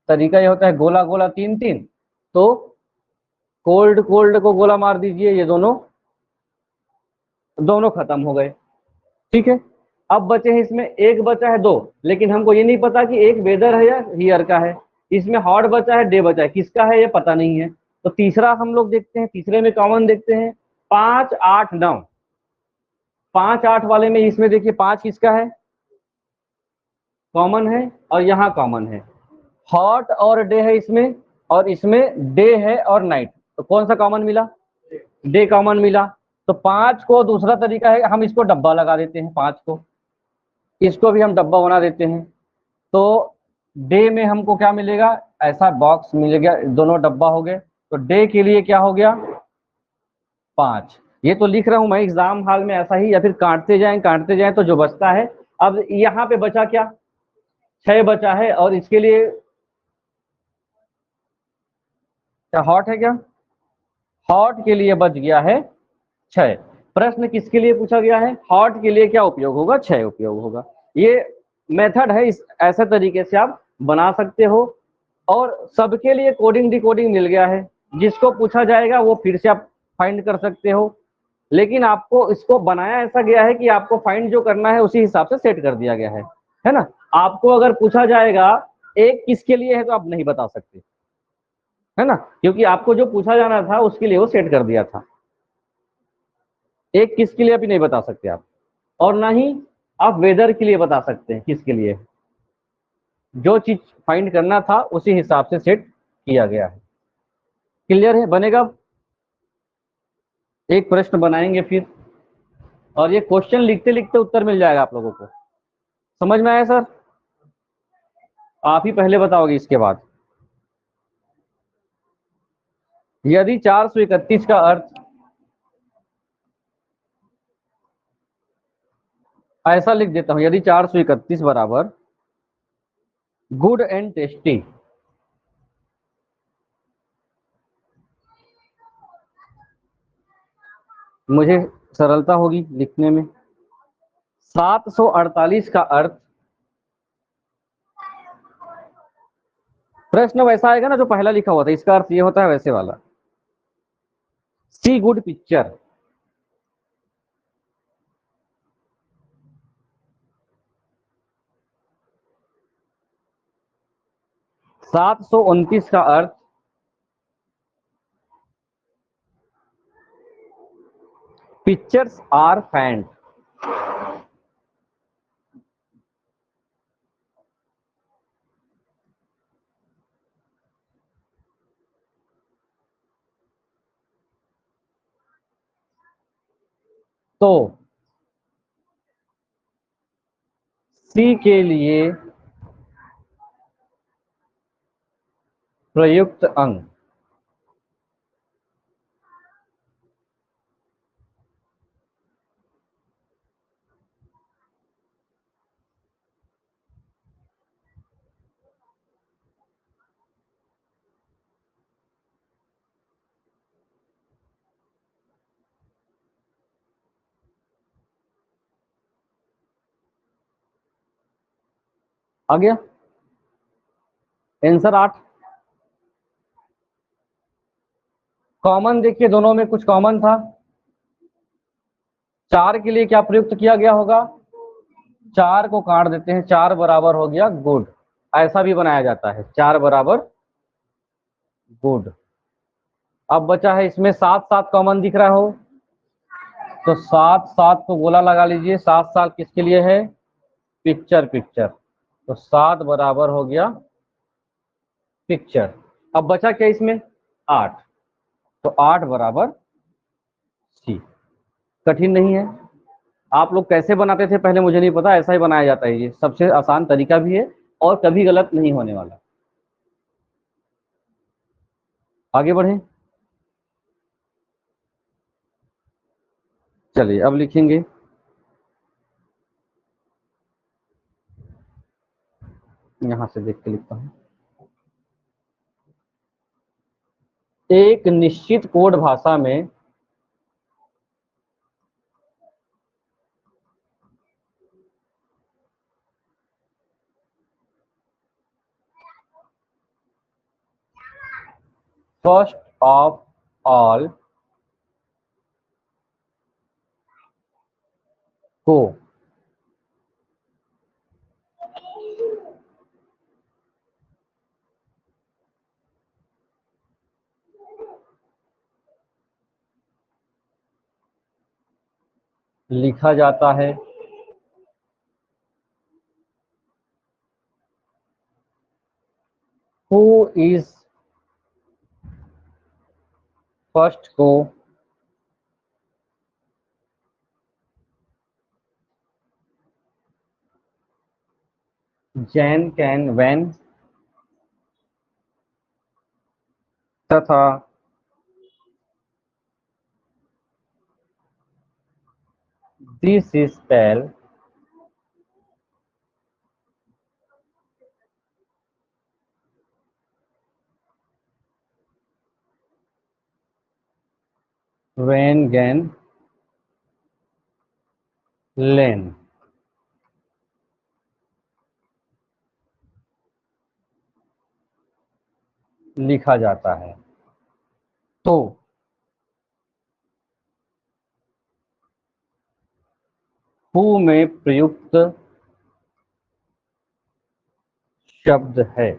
तरीका ये होता है गोला गोला 3 3, तो कोल्ड कोल्ड को गोला मार दीजिए, ये दोनों दोनों खत्म हो गए। ठीक है, अब बचे हैं इसमें, एक बचा है 2, लेकिन हमको ये नहीं पता कि एक वेदर है या हियर का है। इसमें हॉट बचा है, डे बचा है, किसका है ये पता नहीं है। तो तीसरा हम लोग देखते हैं, तीसरे में कॉमन देखते हैं, 5 8 9। 5 8 वाले में इसमें देखिए 5 किसका है, कॉमन है, और यहाँ कॉमन है, हॉट और डे है इसमें, और इसमें डे है और नाइट। तो कौन सा कॉमन मिला, डे कॉमन मिला। तो 5 को दूसरा तरीका है, हम इसको डब्बा लगा देते हैं, 5 को इसको भी हम डब्बा बना देते हैं। तो डे में हमको क्या मिलेगा, ऐसा बॉक्स मिलेगा, दोनों डब्बा हो गए। तो डे के लिए क्या हो गया, 5। ये तो लिख रहा हूं मैं एग्जाम हॉल में ऐसा ही, या फिर काटते जाएं तो जो बचता है। अब यहाँ पे बचा क्या, 6 बचा है, और इसके लिए क्या हॉट है क्या, हॉट के लिए बच गया है 6। प्रश्न किसके लिए पूछा गया है, हॉट के लिए क्या उपयोग होगा, 6 उपयोग होगा। ये मेथड है, इस ऐसे तरीके से आप बना सकते हो। और सबके लिए कोडिंग डिकोडिंग मिल गया है, जिसको पूछा जाएगा वो फिर से आप फाइंड कर सकते हो। लेकिन आपको इसको बनाया ऐसा गया है कि आपको फाइंड जो करना है उसी हिसाब से सेट कर दिया गया है ना। आपको अगर पूछा जाएगा एक किसके लिए है तो आप नहीं बता सकते, है ना, क्योंकि आपको जो पूछा जाना था उसके लिए वो सेट कर दिया था। एक किसके लिए अभी नहीं बता सकते आप, और ना ही आप वेदर के लिए बता सकते हैं किसके लिए। जो चीज फाइंड करना था उसी हिसाब से सेट किया गया है। क्लियर है, बनेगा। एक प्रश्न बनाएंगे फिर, और ये क्वेश्चन लिखते लिखते उत्तर मिल जाएगा आप लोगों को। समझ में आया सर, आप ही पहले बताओगे इसके बाद। यदि 431 का अर्थ, ऐसा लिख देता हूं, यदि 431 बराबर गुड एंड टेस्टी, मुझे सरलता होगी लिखने में। 748 का अर्थ, प्रश्न वैसा आएगा ना जो पहला लिखा हुआ था, इसका अर्थ ये होता है वैसे वाला, सी गुड पिक्चर। 729 का अर्थ, पिक्चर्स आर फैंड। तो सी के लिए प्रयुक्त अंक, आ गया आंसर 8। कॉमन देखिए, दोनों में कुछ कॉमन था, 4 के लिए क्या प्रयुक्त किया गया होगा, 4 को काट देते हैं, 4 बराबर हो गया गुड, ऐसा भी बनाया जाता है, 4 बराबर गुड। अब बचा है इसमें 7 7 कॉमन दिख रहा हो, तो 7 7 को गोला लगा लीजिए, 7 7 किसके लिए है, पिक्चर पिक्चर, तो 7 बराबर हो गया पिक्चर। अब बचा क्या इसमें, 8, तो 8 बराबर सी। कठिन नहीं है। आप लोग कैसे बनाते थे पहले मुझे नहीं पता, ऐसा ही बनाया जाता है, ये सबसे आसान तरीका भी है और कभी गलत नहीं होने वाला। आगे बढ़ें, चलिए अब लिखेंगे, यहां से देख के लिखता हूं। एक निश्चित कोड भाषा में फर्स्ट ऑफ ऑल को लिखा जाता है हु इज फर्स्ट को जैन कैन वैन तथा दिस इज स्पेल वैन गैन लेन, लिखा जाता है। तो हु में प्रयुक्त शब्द है।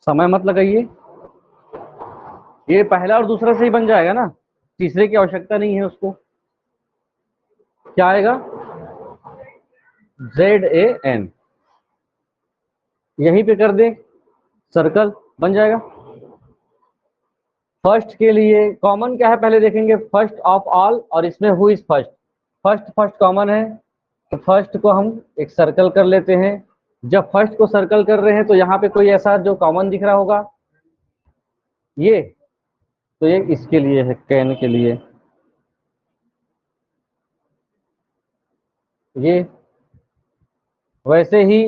समय मत लगाइए, ये पहला और दूसरा से ही बन जाएगा ना, तीसरे की आवश्यकता नहीं है उसको। क्या आएगा, ZAN, यहीं पे कर दे सर्कल, बन जाएगा। फर्स्ट के लिए कॉमन क्या है पहले देखेंगे, फर्स्ट ऑफ ऑल, और इसमें who is first, first first common है, तो फर्स्ट को हम एक सर्कल कर लेते हैं। जब फर्स्ट को सर्कल कर रहे हैं तो यहाँ पे कोई ऐसा जो कॉमन दिख रहा होगा, ये, तो ये इसके लिए है, कैन के लिए ये। वैसे ही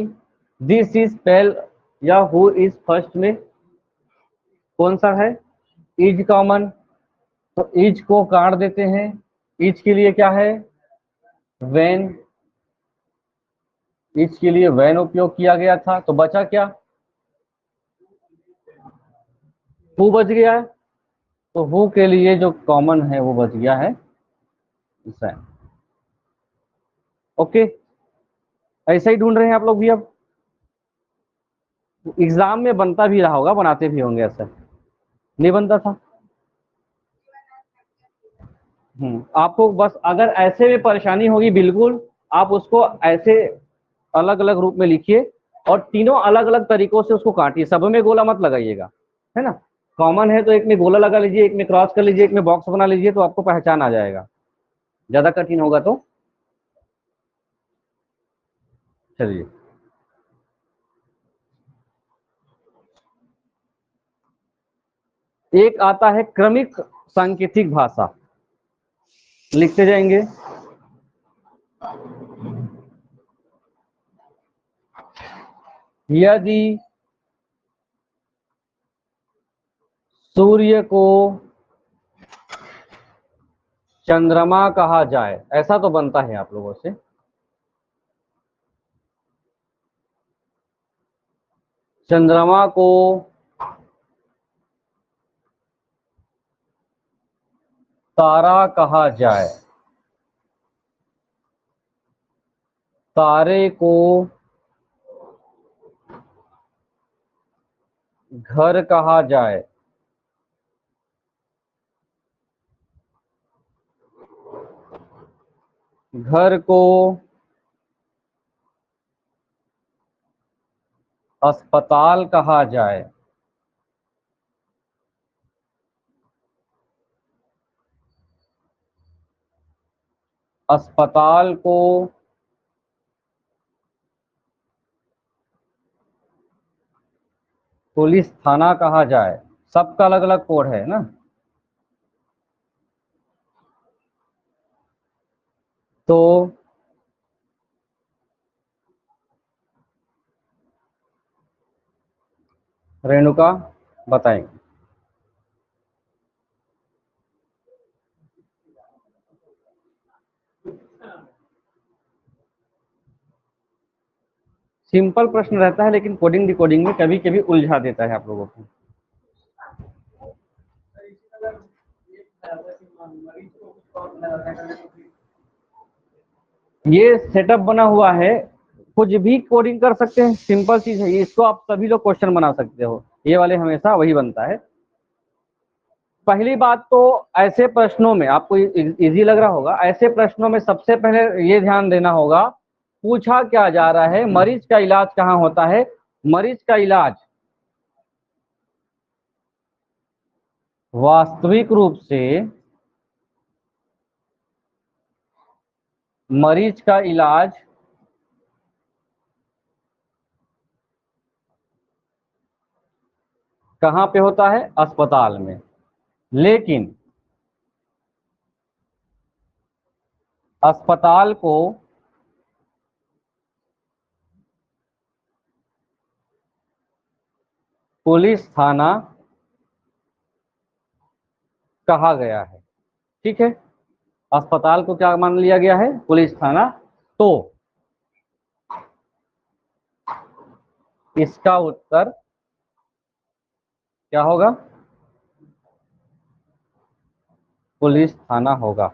दिस इज पेल या हु इज फर्स्ट में कौन सा है, इज कॉमन, तो इज को काट देते हैं, इज के लिए क्या है, वेन, इज के लिए वेन उपयोग किया गया था, तो बचा क्या, हु बच गया है, तो हु के लिए जो कॉमन है वो बच गया है सैन। ओके, ऐसा ही ढूंढ रहे हैं आप लोग भी। अब एग्जाम में बनता भी रहा होगा, बनाते भी होंगे, ऐसा नहीं बनता था। आपको बस अगर ऐसे में परेशानी होगी, बिल्कुल आप उसको ऐसे अलग अलग रूप में लिखिए और तीनों अलग अलग तरीकों से उसको काटिए, सब में गोला मत लगाइएगा, है ना। कॉमन है तो एक में गोला लगा लीजिए, एक में क्रॉस कर लीजिए, एक में बॉक्स बना लीजिए, तो आपको पहचान आ जाएगा। ज्यादा कठिन होगा तो चलिए, एक आता है क्रमिक सांकेतिक भाषा, लिखते जाएंगे। यदि सूर्य को चंद्रमा कहा जाए, ऐसा तो बनता है आप लोगों से। चंद्रमा को तारा कहा जाए, तारे को घर कहा जाए, घर को अस्पताल कहा जाए, अस्पताल को पुलिस थाना कहा जाए। सबका अलग अलग कोड है ना। तो रेणुका बताएंगे। सिंपल प्रश्न रहता है, लेकिन कोडिंग डिकोडिंग में कभी कभी उलझा देता है आप लोगों को। ये सेटअप बना हुआ है, कुछ भी कोडिंग कर सकते हैं, सिंपल चीज है ये। इसको आप सभी लोग क्वेश्चन बना सकते हो, ये वाले हमेशा वही बनता है। पहली बात तो ऐसे प्रश्नों में आपको इजी लग रहा होगा, ऐसे प्रश्नों में सबसे पहले ये ध्यान देना होगा, पूछा क्या जा रहा है, मरीज का इलाज कहाँ होता है। मरीज का इलाज वास्तविक रूप से मरीज का इलाज कहाँ पे होता है, अस्पताल में। लेकिन अस्पताल को पुलिस थाना कहा गया है, ठीक है। अस्पताल को क्या मान लिया गया है, पुलिस थाना। तो इसका उत्तर क्या होगा, पुलिस थाना होगा।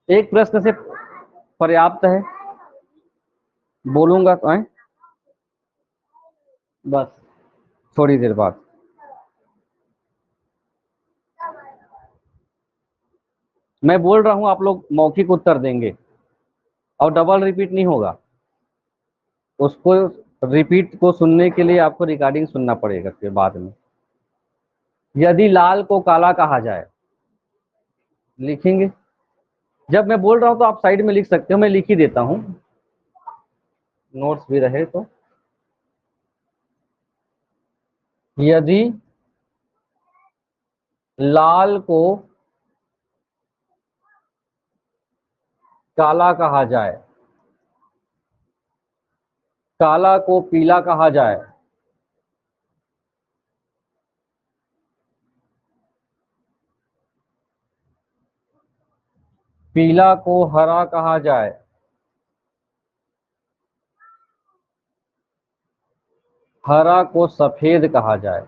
एक प्रश्न से पर्याप्त है, बोलूंगा तो बस थोड़ी देर बाद। मैं बोल रहा हूं, आप लोग मौखिक उत्तर देंगे और डबल रिपीट नहीं होगा। उसको रिपीट को सुनने के लिए आपको रिकॉर्डिंग सुनना पड़ेगा फिर बाद में। यदि लाल को काला कहा जाए, लिखेंगे। जब मैं बोल रहा हूं तो आप साइड में लिख सकते हो, मैं लिख ही देता हूं, नोट्स भी रहे तो। यदि लाल को काला कहा जाए, काला को पीला कहा जाए, पीला को हरा कहा जाए, हरा को सफेद कहा जाए,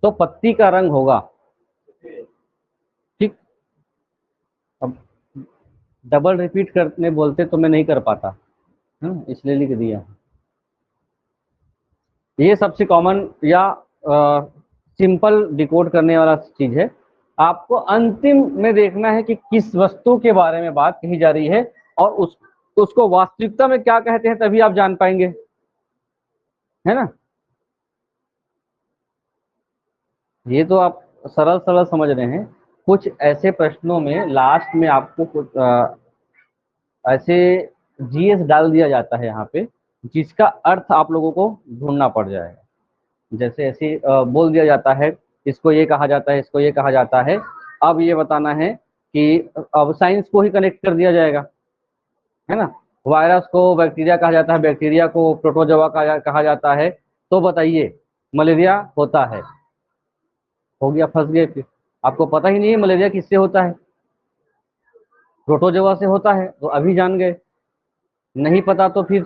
तो पत्ती का रंग होगा, ठीक। अब डबल रिपीट करने बोलते तो मैं नहीं कर पाता, इसलिए लिख दिया। ये सबसे कॉमन या सिंपल डिकोड करने वाला चीज है। आपको अंतिम में देखना है कि किस वस्तु के बारे में बात कही जा रही है और उसको वास्तविकता में क्या कहते हैं, तभी आप जान पाएंगे, है ना। ये तो आप सरल सरल समझ रहे हैं। कुछ ऐसे प्रश्नों में लास्ट में आपको कुछ ऐसे जीएस डाल दिया जाता है यहाँ पे, जिसका अर्थ आप लोगों को ढूंढना पड़ जाएगा। जैसे ऐसे बोल दिया जाता है, इसको ये कहा जाता है, इसको ये कहा जाता है। अब ये बताना है कि अब साइंस को ही कनेक्ट कर दिया जाएगा, है ना। वायरस को बैक्टीरिया कहा जाता है, बैक्टीरिया को प्रोटोजोआ कहा जाता है। तो बताइए मलेरिया होता है। हो गया, फंस गए फिर। आपको पता ही नहीं है मलेरिया किससे होता है, प्रोटोजोआ से होता है, तो अभी जान गए। नहीं पता तो फिर,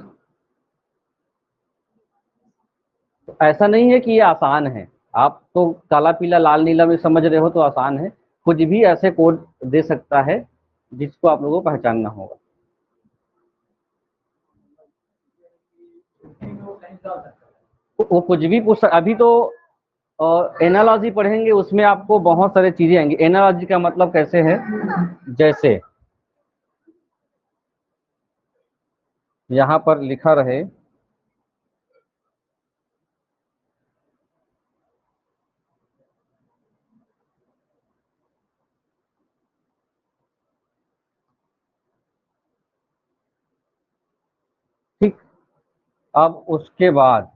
तो ऐसा नहीं है कि ये आसान है। आप तो काला पीला लाल नीला में समझ रहे हो तो आसान है। कुछ भी ऐसे कोड दे सकता है जिसको आप लोगों को पहचानना होगा। वो कुछ भी अभी तो एनालॉजी पढ़ेंगे, उसमें आपको बहुत सारी चीजें आएंगी। एनालॉजी का मतलब कैसे है, जैसे यहाँ पर लिखा रहे, ठीक। अब उसके बाद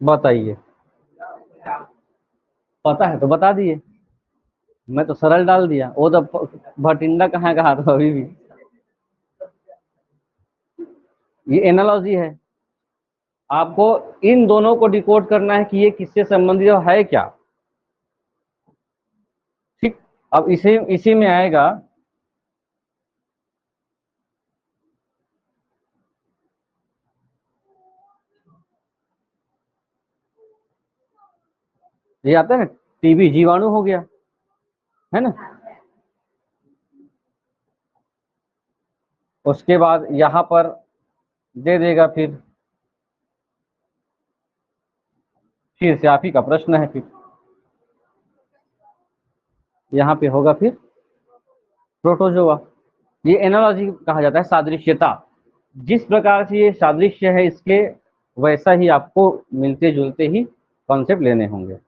बताइए, पता है तो बता दिए। मैं तो सरल डाल दिया, वो तो भटिंडा कहाँ कहा था अभी भी। ये एनालॉजी है। आपको इन दोनों को डिकोड करना है कि ये किससे संबंधित है क्या। ठीक। अब इसी इसी में आएगा, ये आता है ना, टीबी जीवाणु हो गया, है ना। उसके बाद यहाँ पर दे देगा, फिर से आप ही का प्रश्न है। फिर यहाँ पे होगा फिर प्रोटोजोआ। ये एनालॉजी कहा जाता है, सादृश्यता। जिस प्रकार से ये सादृश्य है इसके, वैसा ही आपको मिलते जुलते ही कॉन्सेप्ट लेने होंगे।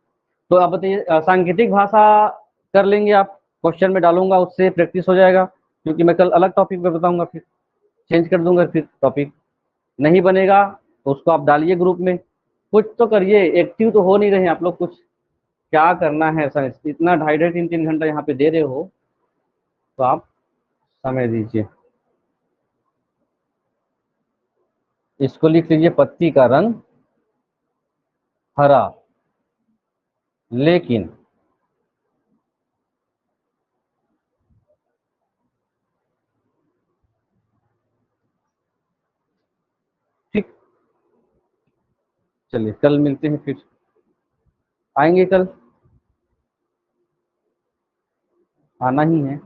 तो आप बताइए, सांकेतिक भाषा कर लेंगे आप, क्वेश्चन में डालूंगा, उससे प्रैक्टिस हो जाएगा। क्योंकि मैं कल अलग टॉपिक पे बताऊंगा, फिर चेंज कर दूंगा। फिर टॉपिक नहीं बनेगा तो उसको आप डालिए ग्रुप में। कुछ तो करिए, एक्टिव तो हो नहीं रहे आप लोग। कुछ क्या करना है सर, इतना ढाई ढाई तीन तीन घंटा यहाँ पे दे रहे हो, तो आप समय दीजिए। इसको लिख लीजिए, पत्ती का रंग हरा, लेकिन ठीक। चलिए कल मिलते हैं फिर। आएंगे कल, आना ही है।